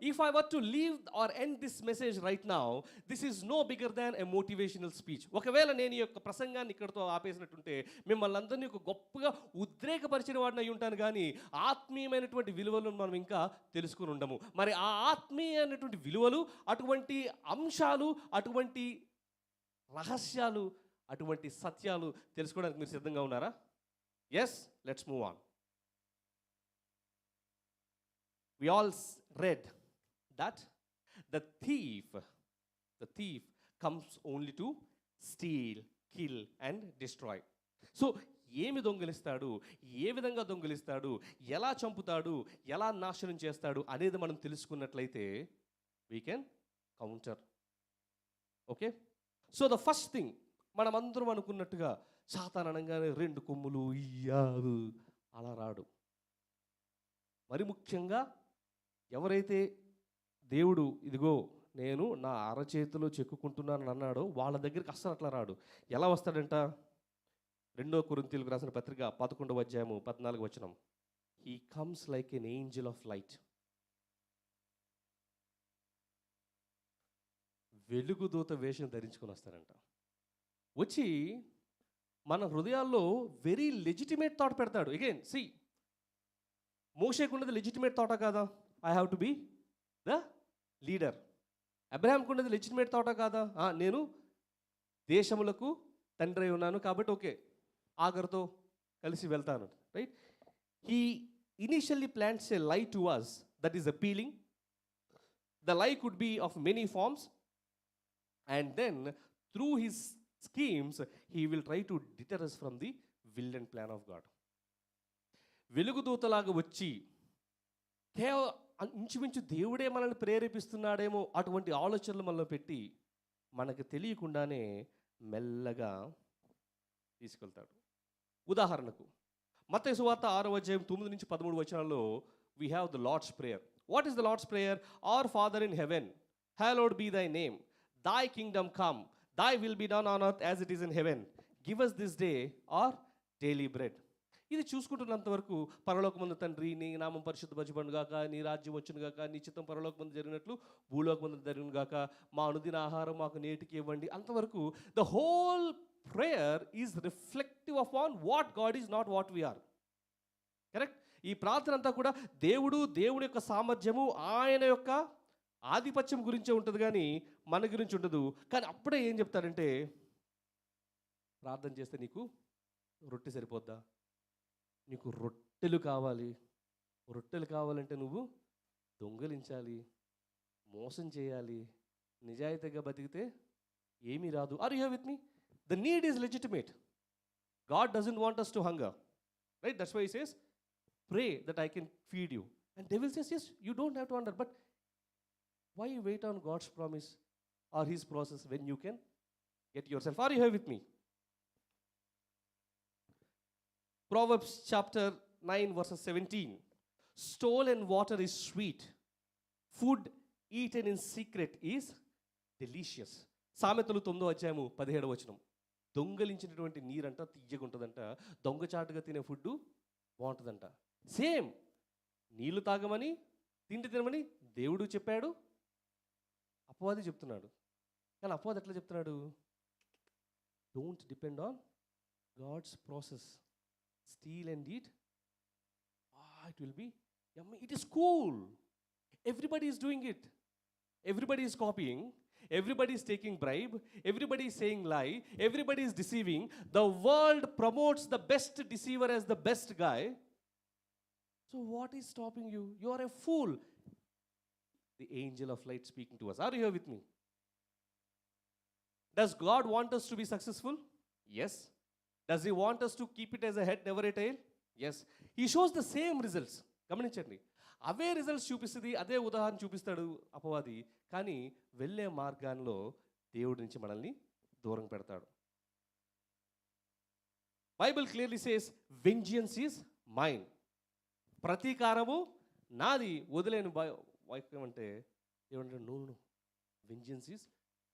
If I were to leave or end this message right now, this is no bigger than a motivational speech. ఒకవేళ నేను ఈ యొక్క ప్రసంగాన్ని ఇక్కడితో ఆపేసినట్టుంటే మిమ్మల్ని అందరినీ ఒక గొప్పగా ఉద్రేకపరిచిన వాడిని అయి ఉంటాను, కానీ ఆత్మీయమైనటువంటి విలువలను మనం ఇంకా తెలుసుకుని ఉండము. మరి ఆ ఆత్మీయమైనటువంటి విలువలు, అటువంటి అంశాలు, అటువంటి రహస్యాలు, అటువంటి సత్యాలు తెలుసుకోవడానికి మీరు సిద్ధంగా ఉన్నారా? Yes, let's move on. We all read that the thief comes only to steal, kill and destroy. So ఏమి దొంగిలిస్తాడు, ఏ విధంగా దొంగిలిస్తాడు, ఎలా చంపుతాడు, ఎలా నాశనం చేస్తాడు అనేది మనం తెలుసుకున్నట్లయితే we can counter. Okay, so the first thing, మనం అందరం అనుకున్నట్టుగా సాతాను అనగానే 2 కొమ్ములు ఇయ్యాదు అలా రాడు. మరి ముఖ్యంగా ఎవరైతే దేవుడు ఇదిగో నేను నా అరచేతిలో చెక్కుకుంటున్నానని అన్నాడో వాళ్ళ దగ్గరికి అస్సలు అట్లా రాడు. ఎలా వస్తాడంట? 2 కొరింథీయులకు రాసిన పత్రిక 11వ అధ్యాయము 14వ వచనం. He comes like an angel of light. వెలుగుదూత వేషం ధరించుకొని వస్తారంట. వచ్చి మన హృదయాల్లో వెరీ లెజిటిమేట్ థాట్ పెడతాడు. అగైన్ సి, మోషేకున్నది లెజిటిమేట్ థాటా కాదా? I have to be the leader. అబ్రహాంకు ఉన్నది లెజిటిమేట్ థాటా కాదా? నేను దేశములకు తండ్రి ఉన్నాను కాబట్టి ఓకే, ఆగర్తో కలిసి వెళ్తాను. Right? He initially plants a lie to us that is appealing. The lie could be of many forms, and then through his schemes he will try to deter us from the will and plan of God. వెలుగుదూతలాగా వచ్చి ఇంచుమించు దేవుడే మనల్ని ప్రేరేపిస్తున్నాడేమో అటువంటి ఆలోచనలు మనలో పెట్టి మనకు తెలియకుండానే మెల్లగా తీసుకెళ్తాడు. ఉదాహరణకు మత్తయి సువార్త 6వ అధ్యాయం 9 నుంచి 13 వచనాల్లో we have the Lord's prayer. What is the Lord's prayer? Our Father in heaven, hallowed be thy name. Thy kingdom come, thy will be done on earth as it is in heaven. Give us this day our daily bread. ఇది చూసుకుంటున్నంత వరకు పరలోకమందు తండ్రి నీ నామం పరిశుద్ధపరచబడును గాక, నీ రాజ్యం వచ్చును గాక, నీ చిత్తం పరలోకమందు జరిగినట్లు భూలోకమందు జరిగిన గాక, మా అనుదిన ఆహారం మాకు నేటికి ఇవ్వండి. అంతవరకు the whole prayer is reflective of on what God is, not what we're. Correct? ఈ ప్రార్థన అంతా కూడా దేవుడి యొక్క సామర్థ్యము, ఆయన యొక్క ఆధిపత్యం గురించే ఉంటుంది, కానీ మన గురించి ఉండదు. కానీ అప్పుడే ఏం చెప్తారంటే, ప్రార్థన చేస్తే నీకు రొట్టె సరిపోద్దా? నీకు రొట్టెలు కావాలి. రొట్టెలు కావాలంటే నువ్వు దొంగలించాలి, మోసం చేయాలి, నిజాయితీగా బతికితే ఏమీ రాదు. Are you here with me? The need is legitimate. God doesn't want us to hunger. Right? That's why he says, pray that I can feed you. And devil says, yes, you don't have to hunger, but why you wait on God's promise or his process when you can get yourself? Are you here with me? Proverbs chapter 9 verses 17. Stolen water is sweet. Food eaten in secret is delicious. సామెతలు 9వ అధ్యాయము 17వ వచనం. దొంగలించినటువంటి నీరంట తియ్యగుంటుందంట, దొంగచాటుగా తినే food బాగుంటుందంట. Same నీళ్లు తాగమని, తిండి తినమని దేవుడు చెప్పాడు, అపవాది చెప్తున్నాడు. కానీ అపవాది ఎట్లా చెప్తున్నాడు? Don't depend on God's process. Steal and eat, it will be yummy, it is cool, everybody is doing it, everybody is copying, everybody is taking bribe, everybody is saying lie, everybody is deceiving. The world promotes the best deceiver as the best guy. So what is stopping you? You are a fool. The angel of light speaking to us. Are you here with me? Does God want us to be successful? Yes. Does he want us to keep it as a head, never a tail? Yes. He shows the same results. గమనించండి, అవే results చూపిస్తుంది, అదే ఉదాహరణ చూపిస్తాడు అపవాది. కానీ వెళ్ళే మార్గాల్లో దేవుడి నుంచి మనల్ని దూరం పెడతాడు. Bible clearly says vengeance is mine. ప్రతీకారము నాది, వదిలేను. వాక్యం అంటే ఏమంటాడు? నువ్వు వెంజియన్స్ ఈజ్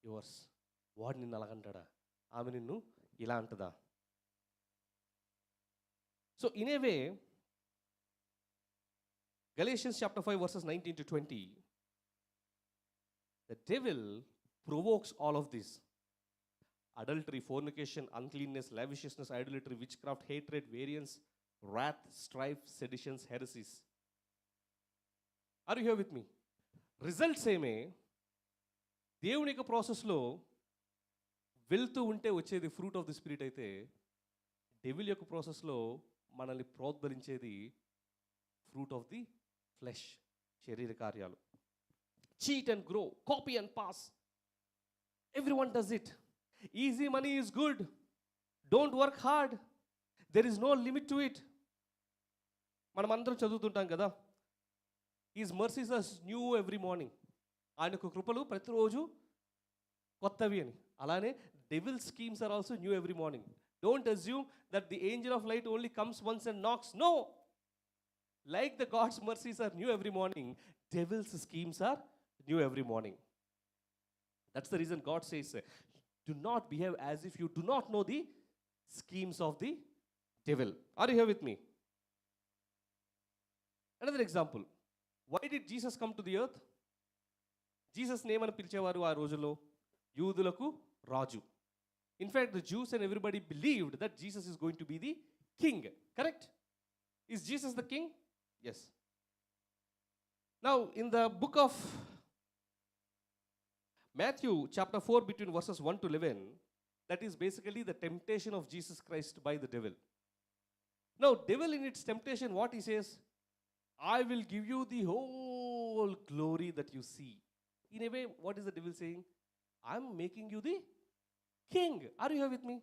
యువర్స్. వాడు నిన్ను అలాగంటాడా, ఆమె నిన్ను ఇలా అంటదా? So in a way, Galatians chapter 5 verses 19 to 20, the devil provokes all of this: adultery, fornication, uncleanness, lavishness, idolatry, witchcraft, hatred, variance, wrath, strife, seditions, heresies. Are you here with me? Results ఏమే దేవుని యొక్క ప్రాసెస్లో వెళ్తూ ఉంటే వచ్చేది fruit of the spirit అయితే, devil యొక్క ప్రాసెస్లో మనల్ని ప్రోద్బలించేది ఫ్రూట్ ఆఫ్ ది ఫ్లెష్, శరీర కార్యాలు. Cheat and grow, copy and pass, every one does it. Easy money is good, don't work hard, there is no limit to it. మనం అందరం చదువుతుంటాం కదా, is mercies are new every morning. ఆయన యొక్క కృపలు ప్రతిరోజు కొత్తవి అని. అలానే devil schemes are also new every morning. Don't assume that the angel of light only comes once and knocks. No, like the God's mercies are new every morning, devil's schemes are new every morning. That's the reason God says, do not behave as if you do not know the schemes of the devil. Are you here with me? Another example. Why did Jesus come to the earth? Jesus name అని పిలిచేవారు ఆ రోజుల్లో యూదులకు రాజు. In fact, the Jews and everybody believed that Jesus is going to be the king. Correct? Is Jesus the king? Yes. Now, in the book of Matthew chapter 4 between verses 1 to 11, that is basically the temptation of Jesus Christ by the devil. Now, devil in its temptation, what he says? I will give you the whole glory that you see. In a way, what is the devil saying? I'm making you the king. Are you here with me?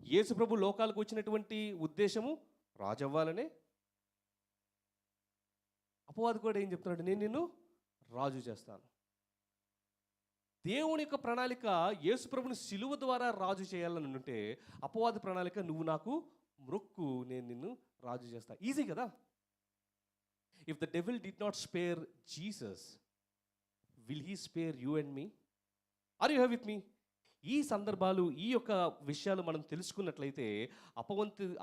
యేసు ప్రభు లోకాలకు వచ్చినటువంటి ఉద్దేశము రాజు అవ్వాలనే. అపవాది కూడా ఏం చెప్తున్నాడు? నేను నిన్ను రాజు చేస్తాను. దేవుని యొక్క ప్రణాళిక యేసు ప్రభుని సిలువ ద్వారా రాజు చేయాలని ఉంటే, అపవాది ప్రణాళిక నువ్వు నాకు మ్రొక్కు, నేను నిన్ను రాజు చేస్తా. ఈజీ కదా. If the devil did not spare Jesus, will he spare you and me? Are you here with me? ఈ సందర్భాలు, ఈ యొక్క విషయాలు మనం తెలుసుకున్నట్లయితే,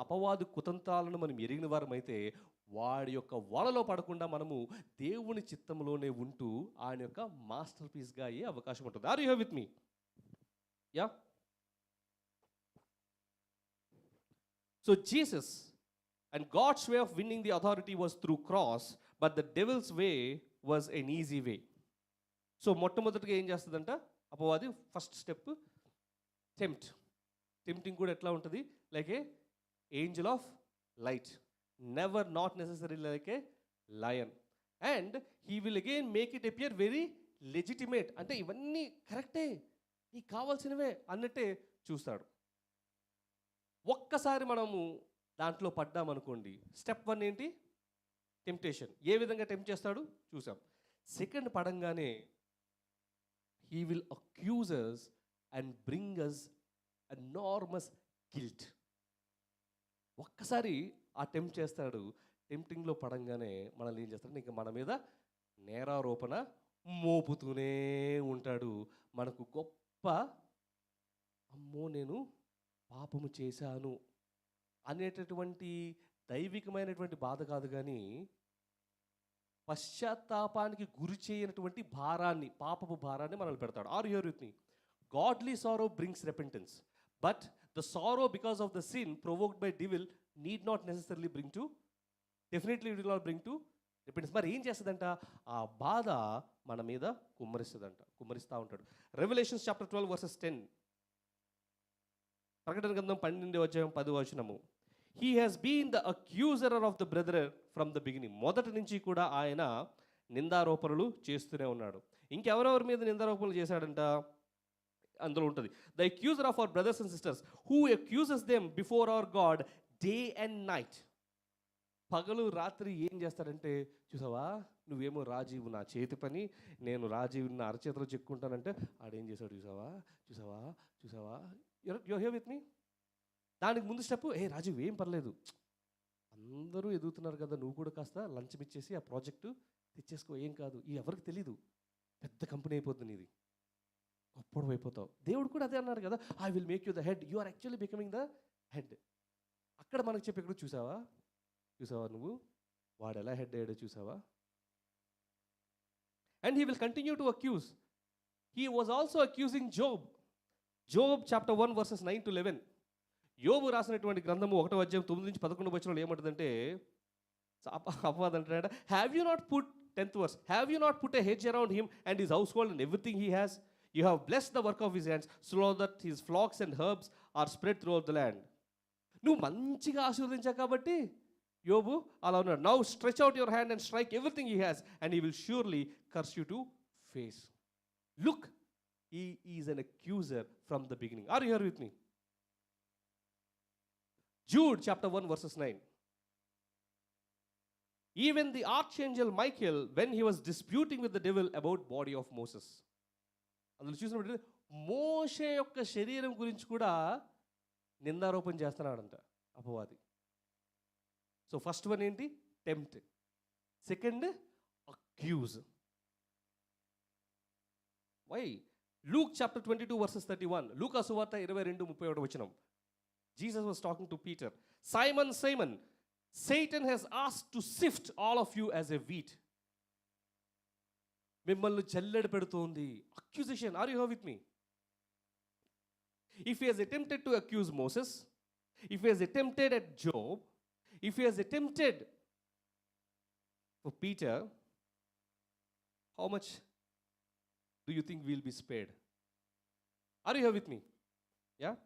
అపవాదు కుతంత్రాలను మనం ఎరిగిన వారమైతే, వాడి యొక్క వలలో పడకుండా మనము దేవుని చిత్తంలోనే ఉంటూ ఆయన యొక్క మాస్టర్ పీస్గా అయ్యే అవకాశం ఉంటుంది. Are you here with me? Yeah. So Jesus and God's way of winning the authority was through cross, but the devil's way was an easy way. So మొట్టమొదటిగా ఏం చేస్తుందంట అపవాది? ఫస్ట్ స్టెప్ టెంప్టింగ్ కూడా ఎట్లా ఉంటుంది? Like A Angel of light, never, not necessarily like a lion, and he will again make it appear very legitimate. అంటే ఇవన్నీ కరెక్టే, ఈ కావాల్సినవే అన్నట్టే చూస్తాడు. ఒక్కసారి మనము దాంట్లో పడ్డామనుకోండి, స్టెప్ 1 ఏంటి? టెంప్టేషన్. ఏ విధంగా టెంప్ట్ చేస్తాడు చూసాం. సెకండ్ పడంగానే he will accuse us and bring us enormous guilt. ఒక్కసారి ఆ టెంప్ట్ చేస్తాడు. టెంప్టింగ్లో పడంగానే మనల్ని ఏం చేస్తాడు? ఇంకా మన మీద నేరారోపణ మోపుతూనే ఉంటాడు. మనకు గొప్ప, అమ్మో నేను పాపము చేశాను అనేటటువంటి దైవికమైనటువంటి బాధ కాదు, కానీ పశ్చాత్తాపానికి గురి చేయనటువంటి భారాన్ని, పాపపు భారాన్ని మనల్ని పెడతాడు. Are here with me? Godly sorrow brings repentance, but the sorrow because of the sin provoked by devil need not necessarily bring to, definitely it will not bring to repentance. మరి ఏం చేస్తుందంట? ఆ బాధ మన మీద కుమ్మరిస్తూ ఉంటాడు. రెవల్యూషన్స్ చాప్టర్ 12 వర్సెస్ 10, ప్రకటన గ్రంథం 12వ అధ్యాయం 10వ వచనము. he has been the accuser of the brethren from the beginning. మొదటి నుంచి కూడా ఆయన నిందారోపణలు చేస్తూనే ఉన్నాడు. ఇంకెవరెవరి మీద నిందారోపణలు చేశాడంట? అందులో ఉంటుంది, the accuser of our brothers and sisters who accuses them before our God day and night. పగలు రాత్రి ఏం చేస్తాడంటే, చూసావా నువ్వేమో రాజీవు నా చేతి పని, నేను రాజీవు నా అరచేతిలో చెక్కుంటానంటే ఆడేం చేశాడు చూసావా చూసావా చూసావా. యువర్ హియర్ విత్ మీ? దానికి ముందు స్టెప్, ఏ రాజీవ్ ఏం పర్లేదు, అందరూ ఎదుగుతున్నారు కదా, నువ్వు కూడా కాస్త లంచం ఇచ్చేసి ఆ ప్రాజెక్టు తెచ్చేసుకో, ఏం కాదు, ఇది ఎవరికి తెలీదు, పెద్ద కంపెనీ అయిపోతుంది ఇది, గొప్పడు అయిపోతావు. దేవుడు కూడా అదే అన్నాడు కదా, I will make you the head, you are actually becoming the head. అక్కడ మనకు చెప్పి ఇక్కడ చూసావా నువ్వు వాడు ఎలా హెడ్ అయ్యాడో చూసావా. And he will continue to accuse. he was also accusing Job. Job chapter 1 verses 9 to 11. యోబు రాసినటువంటి గ్రంథము 1వ అధ్యాయం 9 నుంచి 11 వచనంలో ఏమంటుందంటే, అపవాది అంటాడు, have you not put 10th verse, have you not put a hedge around him and his household and everything he has, you have blessed the work of his hands so that his flocks and herds are spread throughout the land. నువ్వు మంచిగా ఆశీర్వదించావు కాబట్టి యోబు అలా ఉన్నాడు. Now stretch out your hand and strike everything he has and he will surely curse you to face. Look, he is an accuser from the beginning. Are you here with me? Jude chapter 1 verses 9. Even the archangel Michael, when he was disputing with the devil about body of Moses, అందులో చూసినప్పుడు మోషే యొక్క శరీరం గురించి కూడా నిందారోపణ చేస్తున్నాడంట అపవాది. So first one ఏంటి? Tempt. Second, accuse. Why? Luke chapter 22 verses 31. లూకా సువార్త 22:31 వచనం. Jesus was talking to Peter. Simon, Simon, Satan has asked to sift all of you as a wheat. మిమ్మల్ని జల్లెడ పెడుతోంది. Accusation. Are you here with me? If he has attempted to accuse Moses, if he has attempted at Job, if he has attempted for Peter, how much do you think we'll be spared? Are you here with me? Yeah?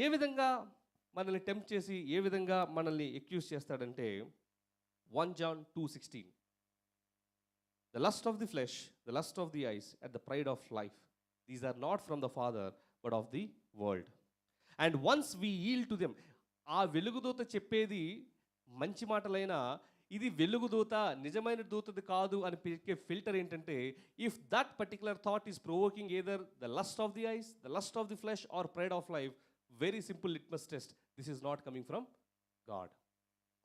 ఏ విధంగా మనల్ని tempt చేసి ఏ విధంగా మనల్ని accuse చేస్తాడంటే 1 John 2:16. The lust of the flesh, the lust of the eyes, and the pride of life, these are not from the Father but of the world. And once we yield to them, ఆ వెలుగుదూత చెప్పేది మంచి మాటలైనా ఇది వెలుగుదూత నిజమైన దూతది కాదు అని పిలిచే filter ఏంటంటే, if that particular thought is provoking either the lust of the eyes, the lust of the flesh or pride of life, very simple litmus test, this is not coming from God.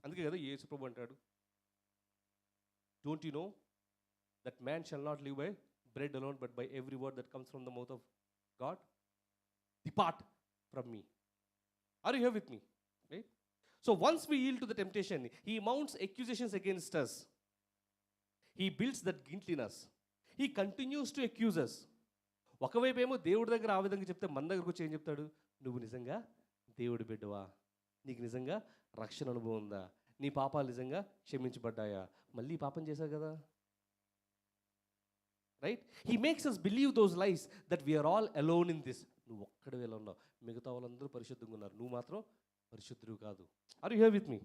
అందుకే కదా యేసు ప్రభు అంటాడు, don't you know that man shall not live by bread alone but by every word that comes from the mouth of God. Depart from me. Are you here with me? Right? So once we yield to the temptation, he mounts accusations against us. He builds that guilt in us. He continues to accuse us. ఒకవైపు ఏమో దేవుడి దగ్గర ఆ విధంగా చెప్తే మన దగ్గరకు వచ్చి ఏం చెప్తాడు? నువ్వు నిజంగా దేవుడి బిడ్డవా? నీకు నిజంగా రక్షణ అనుభవం ఉందా? నీ పాపాలు నిజంగా క్షమించబడ్డాయా? మళ్ళీ పాపం చేశావు కదా. Right? He makes us believe those lies that we are all alone in this. నువ్వు ఒక్కడే ఎలా ఉన్నావు, మిగతా వాళ్ళందరూ పరిశుద్ధంగా ఉన్నారు, నువ్వు మాత్రం పరిశుద్ధుడు కాదు. Are you here with me?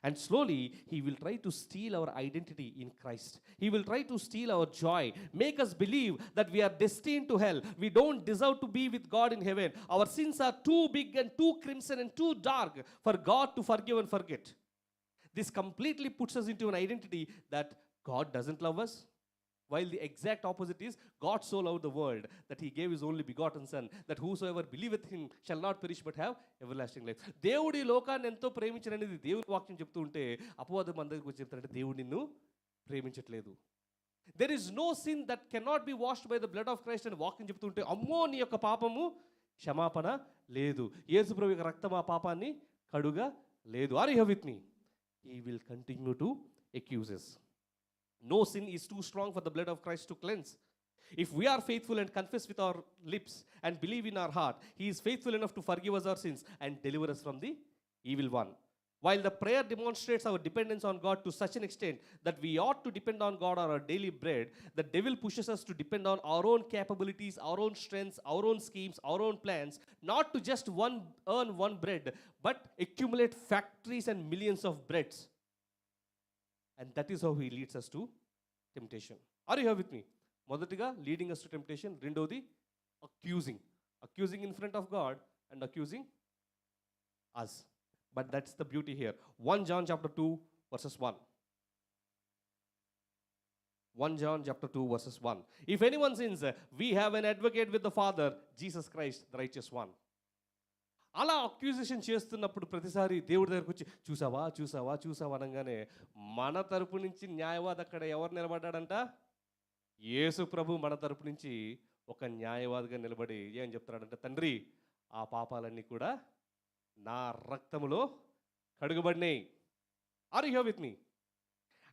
And slowly he will try to steal our identity in Christ. He will try to steal our joy, make us believe that we are destined to hell, we don't deserve to be with God in heaven, our sins are too big and too crimson and too dark for God to forgive and forget. This completely puts us into an identity that God doesn't love us, while the exact opposite is, God so loved the world that he gave his only begotten son, that whosoever believeth him shall not perish but have everlasting life. దేవుడి లోకాన్ని ఎంతో ప్రేమించననేది దేవుడి వాక్యం చెప్తూ ఉంటే, అపవాదం మన దగ్గరికి వచ్చి చెప్తారంటే దేవుడు నిన్ను ప్రేమించట్లేదు. There is no sin that cannot be washed by the blood of Christ అని వాక్యం చెప్తూ ఉంటే, అమ్మో నీ యొక్క పాపము క్షమాపణ లేదు, యేసు ప్రభు యొక్క రక్తం ఆ పాపాన్ని కడుగా లేదు. Are you here with me? He will continue to accuse us. No sin is too strong for the blood of Christ to cleanse. If we are faithful and confess with our lips and believe in our heart, he is faithful enough to forgive us our sins and deliver us from the evil one. While the prayer demonstrates our dependence on God to such an extent that we ought to depend on God on our daily bread, the devil pushes us to depend on our own capabilities, our own strengths, our own schemes, our own plans, not to just earn one bread, but accumulate factories and millions of breads. And that is how he leads us to temptation. Are you here with me? మొదటిగా leading us to temptation, రెండోది accusing in front of God and accusing us. But that's the beauty here. 1 John chapter 2 verses 1. 1 John chapter 2 verses 1. If anyone sins, we have an advocate with the Father, Jesus Christ, the righteous one. అలా accusation చేస్తున్నప్పుడు ప్రతిసారి దేవుడి దగ్గరకు వచ్చి చూసావా అనగానే మన తరపు నుంచి న్యాయవాది అక్కడ ఎవరు నిలబడ్డాడంట? యేసు ప్రభు మన తరపు నుంచి ఒక న్యాయవాదిగా నిలబడి ఏం చెప్తున్నాడంటే, తండ్రి ఆ పాపాలన్నీ కూడా నా రక్తములో కడుగబడినాయి. Are you here with me?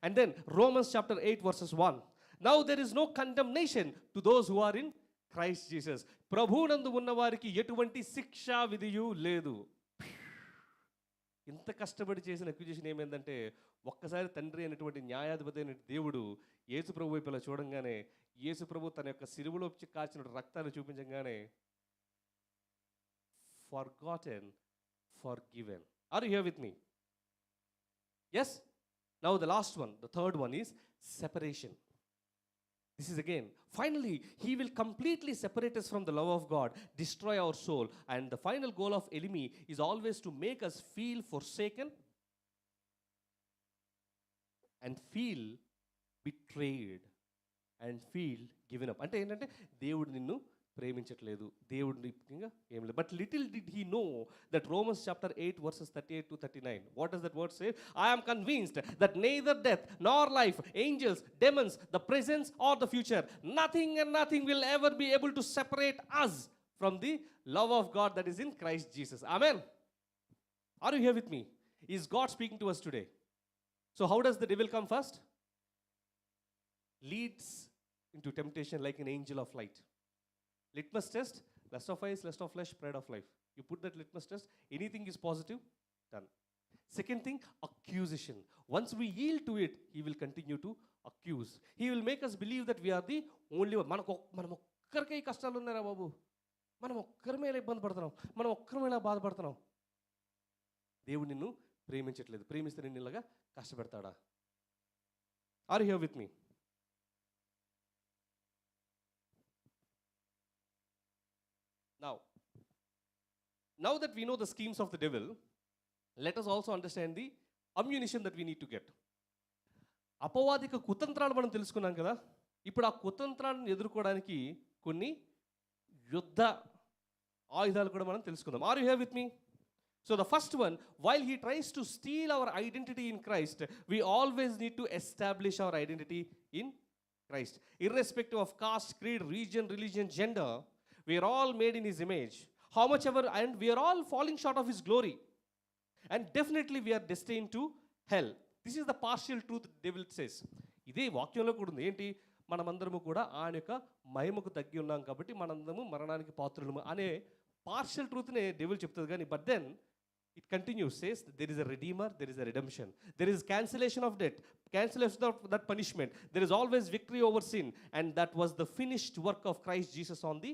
And then Romans chapter 8 verses 1. Now there is no condemnation to those who are in Christ Jesus. ప్రభువునందు ఉన్న వారికి ఎటువంటి శిక్షా విధియు లేదు. ఇంత కష్టపడి చేసిన అక్విజిషన్ ఏమైందంటే, ఒక్కసారి తండ్రి అయినటువంటి న్యాయాధిపతి అయిన దేవుడు యేసు ప్రభు వైపు ఇలా చూడంగానే, యేసు ప్రభు తన యొక్క సిలువలో కాచిన రక్తాన్ని చూపించగానే, forgotten, forgiven. Are you here with me? Yes? Now the last one, the third one is separation. This is again, finally, he will completely separate us from the love of God, destroy our soul, and the final goal of enemy is always to make us feel forsaken and feel betrayed and feel given up. అంటే ఏంటంటే దేవుడు నిన్ను ప్రేమించట్లేదు, దేవుడిని ఏం లేదు. But little did he know that Romans chapter 8 verses 38 to 39. What does that word say? I am convinced that neither death nor life, angels, demons, the present or the future, nothing and nothing will ever be able to separate us from the love of God that is in Christ Jesus. Amen. Are you here with me? Is God speaking to us today? So how does the devil come first? Leads into temptation like an angel of light. Litmus test, lust of eyes, lust of flesh, pride of life. You put that litmus test, anything is positive, done. Second thing, accusation. Once we yield to it, he will continue to accuse. He will make us believe that we are the only one. మనం ఒక్కరికే ఈ కష్టాలు ఉన్నారా బాబు, మనం ఒక్కరమే ఇలా ఇబ్బంది పడుతున్నాం, మనం ఒక్కరమే ఇలా బాధపడుతున్నాం. దేవుడు నిన్ను ప్రేమించట్లేదు, ప్రేమిస్తే నిన్ను ఇలాగా కష్టపెడతాడా? Are you here with me? Now that we know the schemes of the devil, let us also understand the ammunition that we need to get. అపవాదిక కుతంత్రాలు మనం తెలుసుకున్నాం కదా. ఇప్పుడు ఆ కుతంత్రాలను ఎదుర్కోవడానికి కొన్ని యుద్ధ ఆయుధాలు కూడా మనం తెలుసుకుందాం. Are you here with me? So the first one, while he tries to steal our identity in Christ, we always need to establish our identity in Christ. Irrespective of caste, creed, region, religion, gender, we are all made in his image. How much ever, and we are all falling short of his glory. And definitely we are destined to hell. This is the partial truth devil says. ఇదే వాక్యంలో కూడా ఉంది. ఏంటి? మనమందరము కూడా ఆయన యొక్క మహిమకు తగ్గి ఉన్నాం కాబట్టి మనందరము మరణానికి పాత్రులము అనే పార్షియల్ ట్రూత్నే డెవిల్ చెప్తుంది. కానీ but then it continues, says there is a redeemer, there is a redemption, there is cancellation of debt, cancellation of that punishment, there is always victory over sin, and that was the finished work of Christ Jesus on the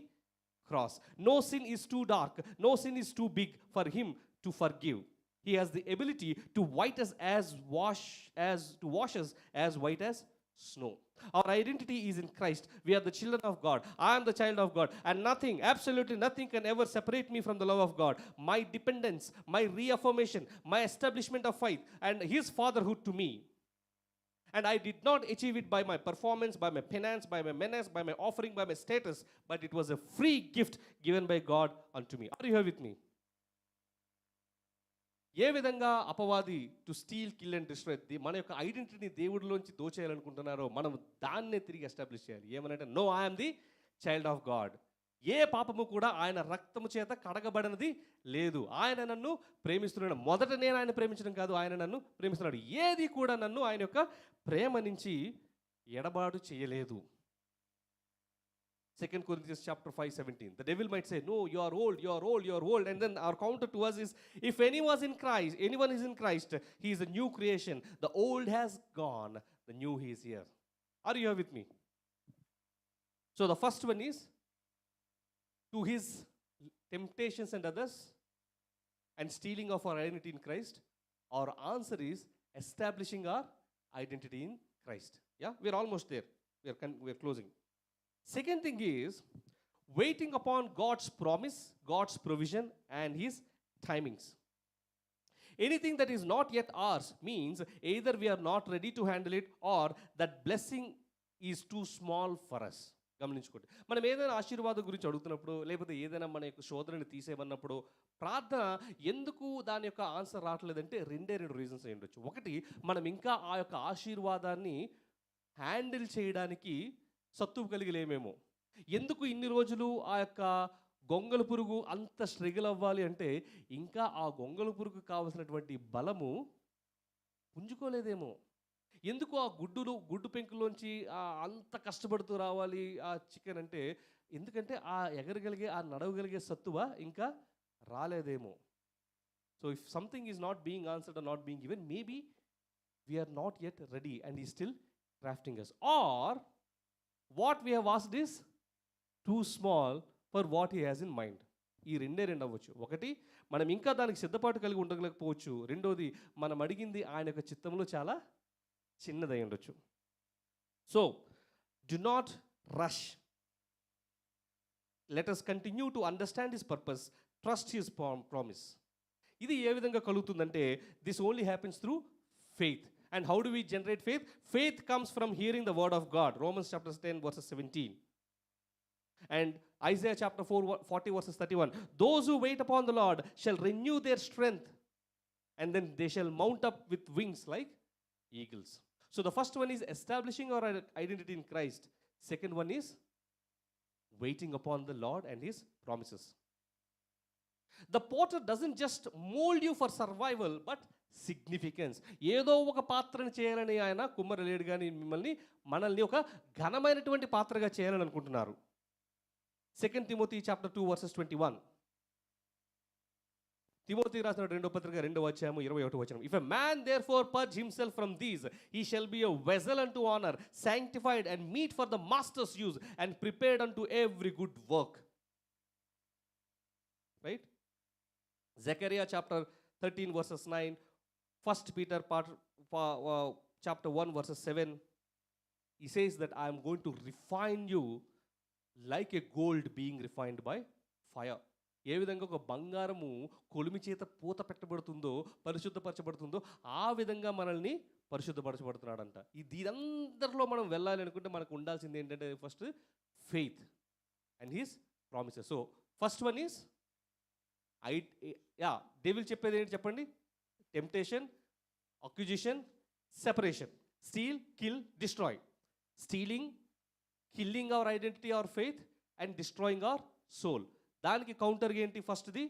cross. No sin is too dark, no sin is too big for him to forgive. He has the ability to wash us as white as snow. Our identity is in Christ. We are the children of God. I am the child of God, and nothing, absolutely nothing can ever separate me from the love of God. My dependence, my reaffirmation, my establishment of faith, and his fatherhood to me. And I did not achieve it by my performance, by my penance, by my menace, by my offering, by my status, but it was a free gift given by God unto me. Are you here with me? ఏ విధంగా అపవాది to steal, kill and destroy మన యొక్క ఐడెంటిటీని దేవుడిలోంచి దోచేయాలనుకుంటున్నారో మనం దాన్నే తిరిగి establish చేయాలి. ఏమనంటే, no, I'm the child of God. ఏ పాపము కూడా ఆయన రక్తము చేత కడగబడినది లేదు. ఆయన నన్ను ప్రేమిస్తున్నాడు. మొదట నేను ఆయన ప్రేమించడం కాదు, ఆయన నన్ను ప్రేమిస్తున్నాడు. ఏది కూడా నన్ను ఆయన యొక్క ప్రేమ నుంచి ఎడబాటు చేయలేదు. 2 Corinthians chapter 5:17. The devil might say, no, you are old, you are old, you are old. And then our counter to us is, if anyone is in Christ, he is a new creation. The old has gone, the new he is here. Are you here with me? So the first one is, to his temptations and others and stealing of our identity in Christ, our answer is establishing our identity in Christ. Yeah, we are almost there. We are closing. Second thing is waiting upon God's promise, God's provision, and his timings. Anything that is not yet ours means either we are not ready to handle it or that blessing is too small for us. గమనించుకోండి, మనం ఏదైనా ఆశీర్వాదం గురించి అడుగుతున్నప్పుడు, లేకపోతే ఏదైనా మన యొక్క శోధనని తీసేయమన్నప్పుడు ప్రార్థన ఎందుకు దాని యొక్క ఆన్సర్ రావట్లేదంటే రెండు రీజన్స్ అయి ఉండొచ్చు. ఒకటి, మనం ఇంకా ఆ యొక్క ఆశీర్వాదాన్ని హ్యాండిల్ చేయడానికి సత్తువు కలిగి లేమేమో. ఎందుకు ఇన్ని రోజులు ఆ యొక్క గొంగళ పురుగు అంత స్ట్రగుల్ అవ్వాలి అంటే, ఇంకా ఆ గొంగళ పురుగు కావలసినటువంటి బలము పుంజుకోలేదేమో. ఎందుకు ఆ గుడ్డు పెంకులోంచి అంత కష్టపడుతూ రావాలి ఆ చికెన్ అంటే, ఎందుకంటే ఆ ఎగరగలిగే, ఆ నడవగలిగే సత్తువ ఇంకా రాలేదేమో. So if something is not being answered or not being given, maybe we're not yet ready and he still crafting us. Or what we have asked is too small for what he has in mind. ఈ రెండు అవ్వచ్చు. ఒకటి, మనం ఇంకా దానికి సిద్ధపాటు కలిగి ఉండలేకపోవచ్చు. రెండోది, మనం అడిగింది ఆయన యొక్క చిత్తంలో చాలా చిన్నదై ఉండొచ్చు. So do not rush. Let us continue to understand his purpose, trust his promise. ఇది ఏ విధంగా కలుగుతుందంటే, this only happens through faith. And how do we generate faith? Faith comes from hearing the word of God. Romans chapter 10 verses 17. And Isaiah chapter 40 verses 31. Those who wait upon the Lord shall renew their strength, and then they shall mount up with wings like eagles. So the first one is establishing our identity in Christ. Second one is waiting upon the Lord and his promises. The potter doesn't just mold you for survival but significance. ఏదో ఒక పాత్రను చేయాలని ఆయన కుమ్మరలేడు కానీ మనల్ని ఒక ఘనమైనటువంటి పాత్రగా చేయాలని అనుకుంటున్నారు. 2 Timothy chapter 2 verses 21. తిమోతి రాసిన రెండో పత్రిక 2వ అధ్యాయము 21వ వచనం. If a man therefore purge himself from these, he shall be a vessel unto honor, sanctified and meet for the master's use, and prepared unto every good work. Right? Zechariah chapter 13 verses 9, 1 Peter chapter 1 verses 7. He says that I am going to refine you like a gold being refined by fire. ఏ విధంగా ఒక బంగారము కొలిమి చేత పూత పెట్టబడుతుందో, పరిశుద్ధపరచబడుతుందో, ఆ విధంగా మనల్ని పరిశుద్ధపరచబడుతున్నాడంట. దీనందరిలో మనం వెళ్ళాలి అనుకుంటే మనకు ఉండాల్సింది ఏంటంటే, first faith and his promises. So first one is devil చెప్పేది ఏంటి చెప్పండి? Temptation, accusation, separation. Steal, kill, destroy. Stealing, killing our identity, our faith, and destroying our soul. దానికి కౌంటర్గా ఏంటి? ఫస్ట్ది,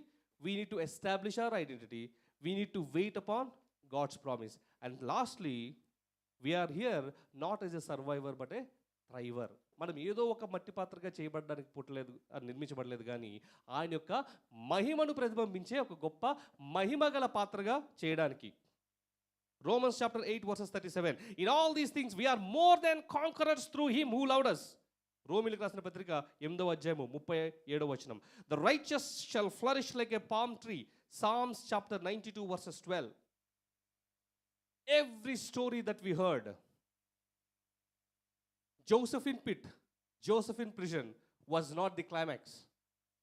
we need to establish our identity, we need to wait upon God's promise, and lastly we're here not as a survivor but a thriver. మనం ఏదో ఒక మట్టి పాత్రగా చేయబడడానికి పుట్టలేదు, నిర్మించబడలేదు, కానీ ఆయన యొక్క మహిమను ప్రతిబింబించే ఒక గొప్ప మహిమగల పాత్రగా చేయడానికి. Romans chapter 8 verses 37. In all these things we are more than conquerors through him who loved us. రోమిలకు రాసిన పత్రిక 8వ అధ్యాయము 37వ వచనం. The righteous shall flourish like a palm tree. Psalms chapter 92 verses 12. Every story that we heard, Joseph in pit, Joseph in prison, was not the climax.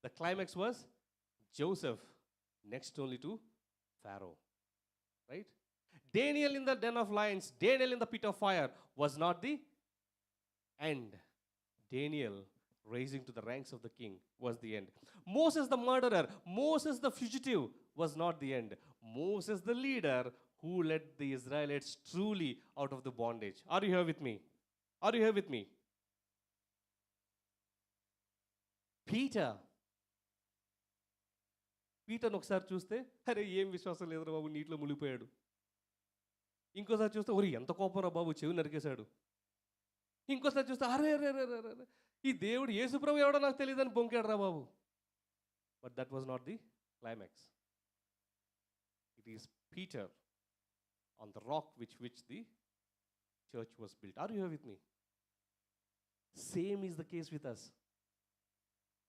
The climax was Joseph next only to Pharaoh. Right? Daniel in the den of lions, Daniel in the pit of fire was not the end. Daniel raising to the ranks of the king was the end. Moses the murderer, Moses the fugitive was not the end. Moses the leader who led the Israelites truly out of the bondage. Are you here with me? Are you here with me? పీటర్ని ఒకసారి చూస్తే, అరే ఏం విశ్వాసం లేదురా బాబు, నీటిలో మునిగిపోయాడు. ఇంకోసారి చూస్తే, ఒరి ఎంత కోపంరా బాబు, చెవి నరికేశాడు. ఇంకోసారి చూస్తే, అరే అరే అరే అరే, ఈ దేవుడు యేసుప్రభు ఎవడో నాకు తెలియదని బొంకాడు రా బాబు. But that was not the climax. It is Peter on the rock which the church was built. Are you here with me? Same is the case with us.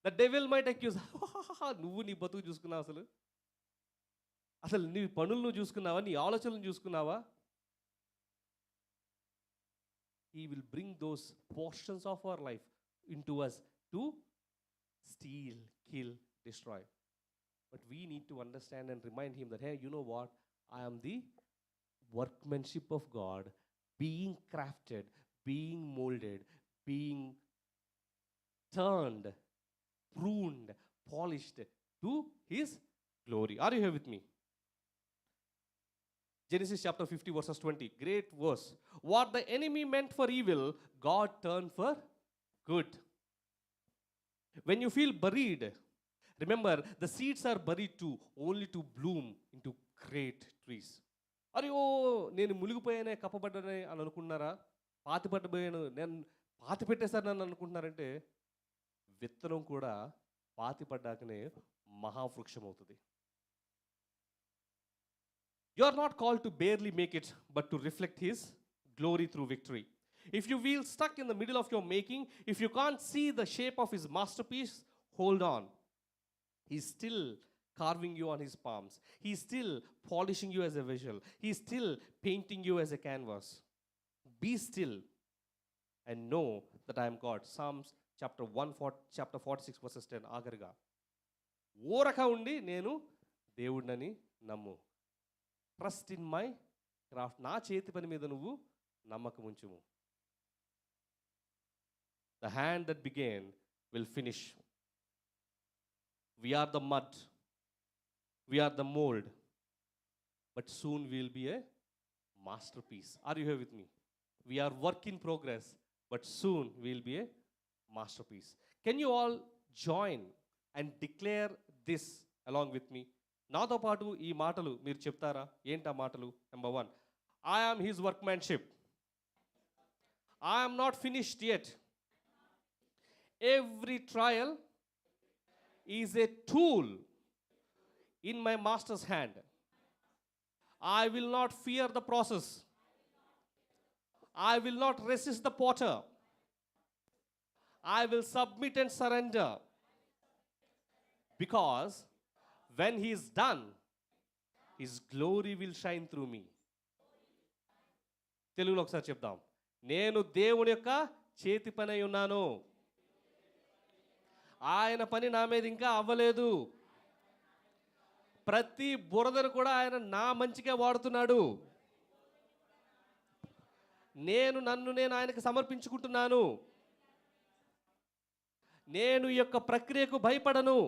The devil might accuse, నువ్వు నీ బతుకు చూసుకున్నావు, అసలు నీ పనులు నువ్వు చూసుకున్నావా, నీ ఆలోచనలు చూసుకున్నావా? He will bring those portions of our life into us to steal, kill, destroy. But we need to understand and remind him that, hey, you know what? I am the workmanship of God, being crafted, being molded, being turned, pruned, polished to his glory. Are you here with me? Genesis chapter 50 verses 20. Great verse. What the enemy meant for evil, God turned for good. When you feel buried, remember the seeds are buried too, only to bloom into great trees. అరే ఓ నేను మునిగిపోయానే కప్పబడ్డానే అని అనుకున్నారా? పాతిపట్టబోయాను నేను పాతి పెట్టేశారు నన్ను అనుకుంటున్నారంటే, విత్తనం కూడా పాతిపడ్డాకనే మహావృక్షం అవుతుంది. You are not called to barely make it, but to reflect His glory through victory. If you feel stuck in the middle of your making, if you can't see the shape of His masterpiece, hold on. He's still carving you on His palms. He's still polishing you as a vessel. He's still painting you as a canvas. Be still and know that I am God. Psalms chapter 46 verses 10 ఆఖరిగా ఊరక ఉండి నేను దేవుడినని నమ్ము. Trust in my craft. నా చేతి పని మీద నువ్వు నమ్మకం ఉంచుము. The hand that began will finish. We are the mud, we are the mold, but soon we will be a masterpiece. Are you here with me? We are work in progress, but soon we will be a masterpiece. Can you all join and declare this along with me? నాతో పాటు ఈ మాటలు మీరు చెప్తారా? ఏంటి ఆ మాటలు? Number 1, I am His workmanship. I am not finished yet. Every trial is a tool in my master's hand. I will not fear the process. I will not resist the potter. I will submit and surrender. Because when He is done, His glory will shine through me. తెలుగులో ఒకసారి చెప్దాం. నేను దేవుని యొక్క చేతి పని అయి ఉన్నాను. ఆయన పని నా మీద ఇంకా అవ్వలేదు. ప్రతి బురదను కూడా ఆయన నా మంచిగా వాడుతున్నాడు. నన్ను ఆయనకు సమర్పించుకుంటున్నాను. నేను ఈ యొక్క ప్రక్రియకు భయపడను.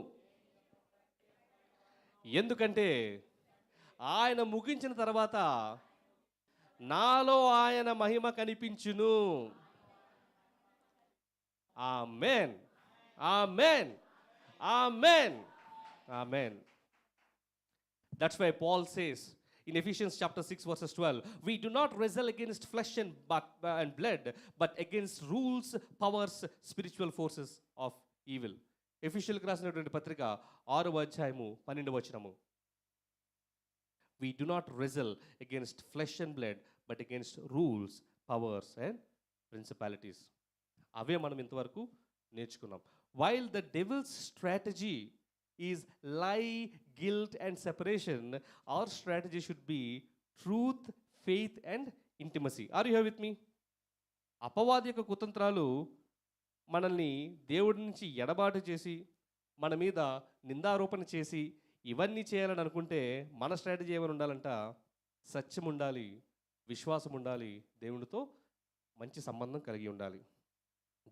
ఎందుకంటే ఆయన ముగించిన తర్వాత నాలో ఆయన మహిమ కనిపించును. ఆమేన్, ఆమేన్, ఆమేన్, ఆమేన్. That's why Paul says in Ephesians chapter 6 verses 12, we do not wrestle against flesh and blood, but against rules, powers, spiritual forces of evil. ఎఫెసీయులకు రాసినటువంటి పత్రిక 6వ అధ్యాయము 12వ వచనము. We do not wrestle against flesh and blood, but against rules, powers and principalities. అవే మనం ఇంతవరకు నేర్చుకున్నాం. While the devil's strategy is lie, guilt and separation, our strategy should be truth, faith and intimacy. Are you here with me? అపవాది యొక్క కుతంత్రాలు మనల్ని దేవుడి నుంచి ఎడబాటు చేసి మన మీద నిందారోపణ చేసి ఇవన్నీ చేయాలని అనుకుంటే మన స్ట్రాటజీ ఏమైనా ఉండాలంట? సత్యం ఉండాలి, విశ్వాసం ఉండాలి, దేవుడితో మంచి సంబంధం కలిగి ఉండాలి.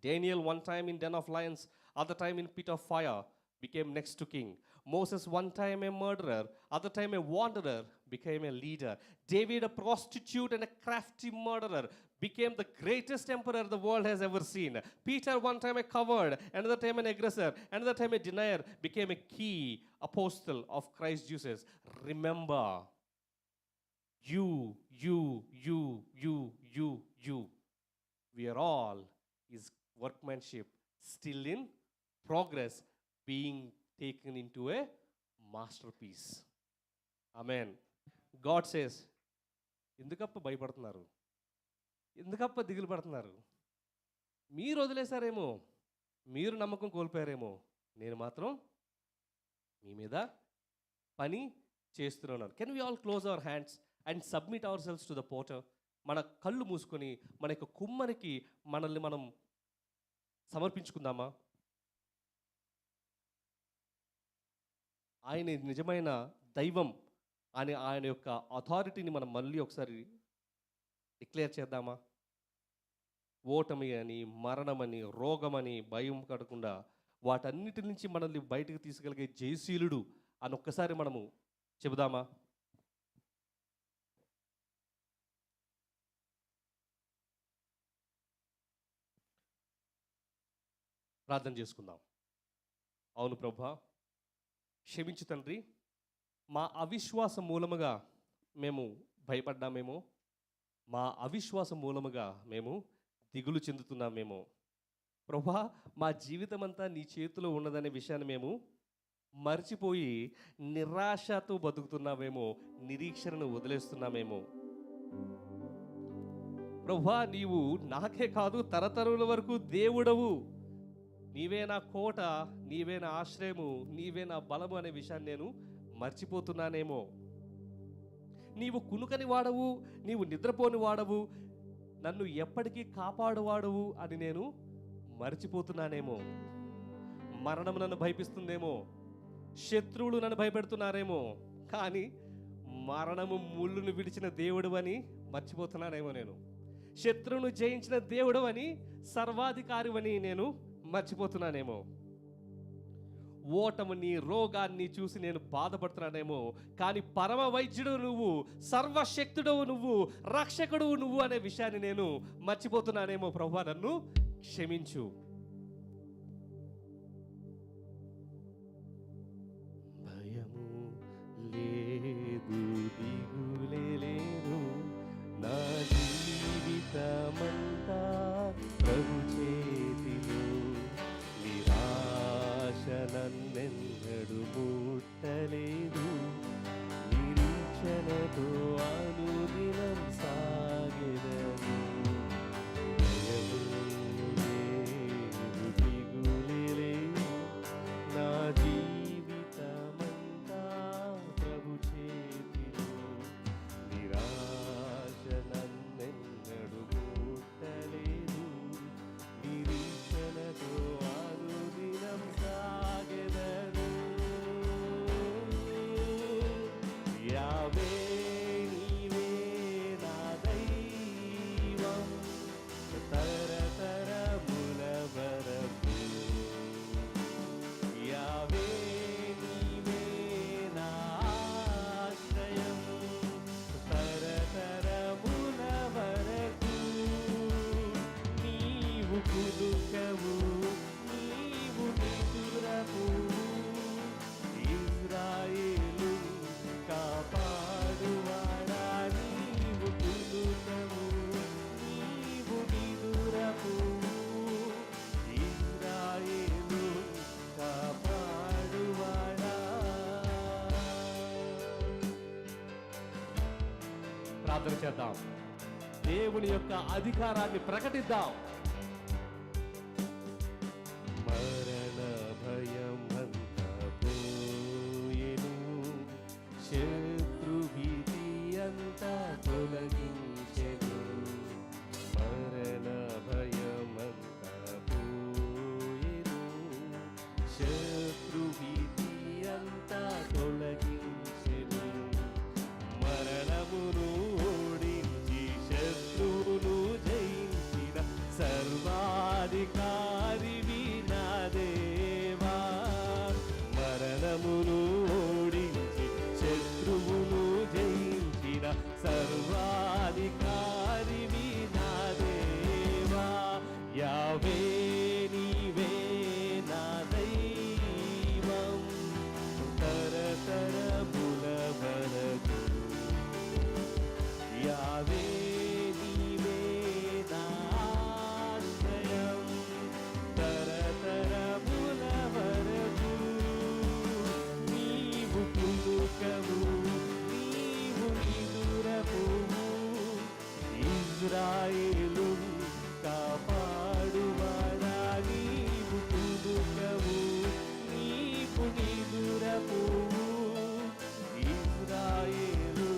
Daniel one time in den of lions, other time in pit of fire, became next to king. Moses one time a murderer, other time a wanderer, became a leader. David a prostitute and a crafty murderer, became the greatest emperor the world has ever seen. Peter one time a coward, another time an aggressor, another time a denier, became a key apostle of Christ Jesus. Remember, you, we are all His workmanship, still in progress, being taken into a masterpiece. Amen. God says, ఎందుకప్ప భయపడుతున్నారు? ఎందుకప్ప దిగులు పడుతున్నారు? మీరు వదిలేశారేమో, మీరు నమ్మకం కోల్పోయారేమో, నేను మాత్రం మీ మీద పని చేస్తున్నాను. Can we all close our hands and submit ourselves to the potter? మన కళ్ళు మూసుకొని మన యొక్క కుమ్మరికి మనల్ని మనం సమర్పించుకుందామా? ఆయన నిజమైన దైవం అని ఆయన యొక్క అథారిటీని మనం మళ్ళీ ఒకసారి డిక్లేర్ చేద్దామా? ఓటమి అని, మరణమని, రోగమని భయం పడకుండా వాటన్నిటి నుంచి మనల్ని బయటకు తీసుకెళ్ళగే జయశీలుడు అని ఒక్కసారి మనము చెబుదామా? ప్రార్థన చేసుకుందాం. అవును ప్రభువా, క్షమించు తండ్రి, మా అవిశ్వాసం మూలముగా మేము భయపడ్డామేమో, మా అవిశ్వాసం మూలముగా మేము దిగులు చెందుతున్నామేమో. ప్రభా, మా జీవితం అంతా నీ చేతిలో ఉన్నదనే విషయాన్ని మేము మర్చిపోయి నిరాశతో బతుకుతున్నామేమో, నిరీక్షణను వదిలేస్తున్నామేమో. ప్రభా, నీవు నాకే కాదు తరతరుల వరకు దేవుడవు, నీవే నా కోట, నీవే నా ఆశ్రయము, నీవే నా బలము అనే విషయాన్ని నేను మర్చిపోతున్నానేమో. నీవు కునుకని వాడవు, నీవు నిద్రపోని వాడవు, నన్ను ఎప్పటికీ కాపాడువాడవు అని నేను మర్చిపోతున్నానేమో. మరణం నన్ను భయపిస్తుందేమో, శత్రువులు నన్ను భయపెడుతున్నారేమో, కానీ మరణము ముళ్ళును విడిచిన దేవుడు అని మర్చిపోతున్నానేమో. నేను శత్రువును జయించిన దేవుడు అని, సర్వాధికారి అని నేను మర్చిపోతున్నానేమో. ఓటముని, రోగాన్ని చూసి నేను బాధపడుతున్నానేమో, కానీ పరమ వైద్యుడు నువ్వు, సర్వశక్తుడవు నువ్వు, రక్షకుడు నువ్వు అనే విషయాన్ని నేను మర్చిపోతున్నానేమో. ప్రభువా, నన్ను క్షమించు. భయము లేదు, దిగులే లేదు, నా జీవితమంతా ప్రభు చేతిలో. నిరాశ నన్నెన్నడు ముట్టలేదు, నిరీక్షణతో అనుదినం సాగెదను. భయము లేదు, దిగులే లేదు, నా జీవితమంతా ప్రభు చేతిలో. నిరాశ నన్నెన్నడు ముట్టలేదు, నిరీక్షణతో అనుదినం సాగెదను. యావే నీవే నా దైవం, తరతరముల వరకు. యావే నీవే నా ఆశ్రయం, తరతరముల వరకు. నీవు కుదుకవు, నీవు నిదురపు, ఇజ్రాయేలు కాపాడువాడా. నీవు కుదుకవు, నీవు నిదురపు, ఇజ్రాయేలు కాపాడువాడా. ప్రార్థన చేద్దాం, దేవుని యొక్క అధికారాన్ని ప్రకటిద్దాం. మరణ భయం అంతా పోయెను, శత్రుభీతి అంతా తొలగించెను. మరణ భయం అంతా పోయెను, శత్రుభీతి అంతా తొలగించెను. మరణమును ఓడించి శత్రువును జయించిన సర్వాధికారివి నా దేవా. మరణమును ఓడించి శత్రువును జయించిన సర్వాధికారివి నా దేవా. యావే నీవే నా దైవం, తరతరముల వరకు. యావే నీవే నా ఆశ్రయం, తరతరముల వరకు. నీవు కుదుకవు, నీవు నిదురపు, ఇజ్రాయేలు కాపాడువాడా. నీవు కుదుకవు, నీవు నిదురపు, Israel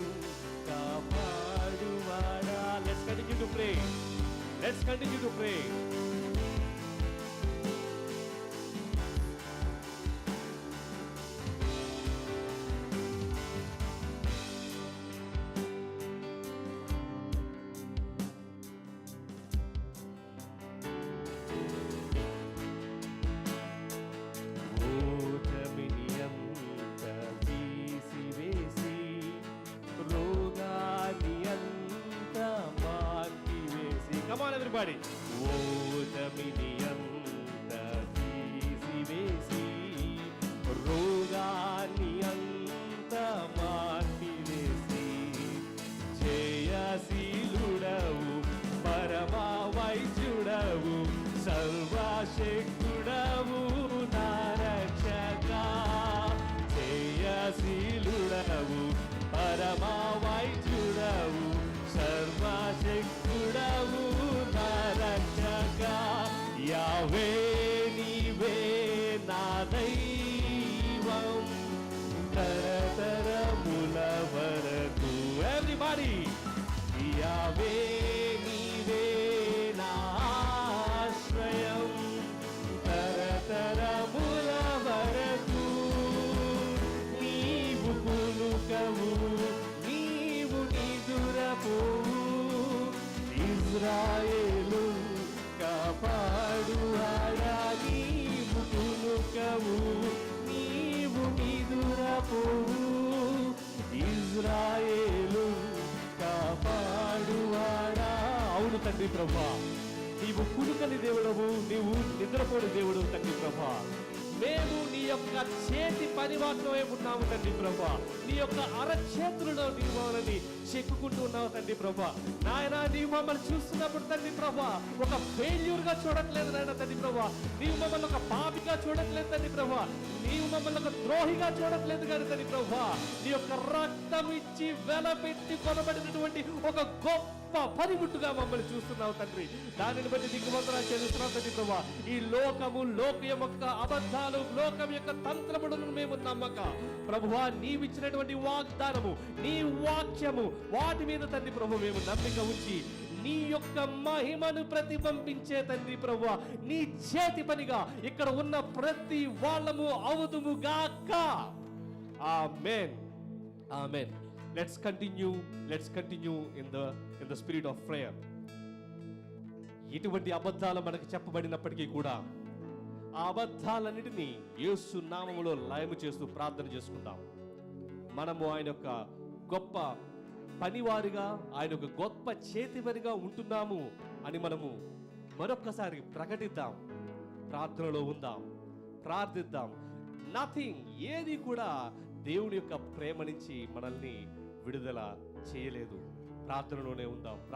కాపాడువాడా. Let's continue to pray. Let's continue to pray. ఓటమిని అంత తీసివేసి, రోగాన్ని అంత మార్పివేసి. Come on everybody. ఓటమిని అంత తీసివేసి, రోగాన్ని అంత మార్పివేసి, శక్తుడవు నా రక్షక, యావే నీవే నా దైవం తరతరముల వరకు. ఎవ్రీబడీ యావే నీవే నా ఆశ్రయం తరతరముల వరకు. నీవు పులుకవు నీవు నిదురపోవు, ఇజ్రాయేలు కాపాడువాడా. నీవు పులుకవు నీవు నిదురపోవు, ఇజ్రాయేలు కాపాడువాడా. అవును తండ్రి ప్రభా, నీవు కులుకని దేవుడవు, నీవు నిద్రపోని దేవుడు తండ్రి ప్రభా. మేము నీ యొక్క చేతి పని మాత్రమే ఉన్నాము తండ్రి ప్రభా. నీ యొక్క అరచేతులలో నీవు మమ్మల్ని చెక్కుకుంటూ ఉన్నావు తండ్రి ప్రభా. నాయన నీవు మమ్మల్ని చూస్తున్నప్పుడు తండ్రి ప్రభా ఒక ఫెయిల్యూర్ గా చూడట్లేదు నాయన తండ్రి ప్రభా. నీవు మమ్మల్ని ఒక పాపిగా చూడట్లేదు తండ్రి ప్రభా. నీవు మమ్మల్ని ఒక ద్రోహిగా చూడట్లేదు కానీ తండ్రి ప్రభా, నీ యొక్క రక్తం ఇచ్చి వెలపెట్టి కొనబడినటువంటి ఒక గొప్ప పనిముట్టుగా మమ్మల్ని చూస్తున్నావు తండ్రి. దానిని బట్టి దిగ్గువందనాలు చెల్లిస్తున్నాం తండ్రి ప్రభా. ఈ లోకము, లోకం యొక్క అబద్ధాలు, లోకం యొక్క తంత్రములను మేము నమ్మక ప్రభువా, నీవిచ్చినటువంటి వాగ్దానము, నీ వాక్యము, వాటి మీద తండ్రి ప్రభు మేము నమ్మిక ఉంచి నీ యొక్క మహిమను ప్రతిబింబించే తండ్రి ప్రభువా, నీ చేతి పనిగా ఇక్కడ ఉన్న ప్రతి వాళ్ళము అవుదుము గాక. ఆమేన్, ఆమేన్. Let's continue in the spirit of prayer. ఎటువంటి అబద్ధాలు మనకు చెప్పబడినప్పటికీ కూడా ఆ అబద్ధాలన్నిటినీ యేసు నామములో లయము చేస్తూ ప్రార్థన చేసుకుందాం. మనము ఆయన యొక్క గొప్ప పనివారిగా, ఆయన యొక్క గొప్ప చేతి పనిగా ఉంటున్నాము అని మనము మరొక్కసారి ప్రకటిద్దాం. ప్రార్థనలో ఉందాం, ప్రార్థిద్దాం. నథింగ్, ఏది కూడా దేవుని యొక్క ప్రేమ నుంచి మనల్ని విడుదల చేయలేదు. ప్రార్థనలోనే ఉందాం.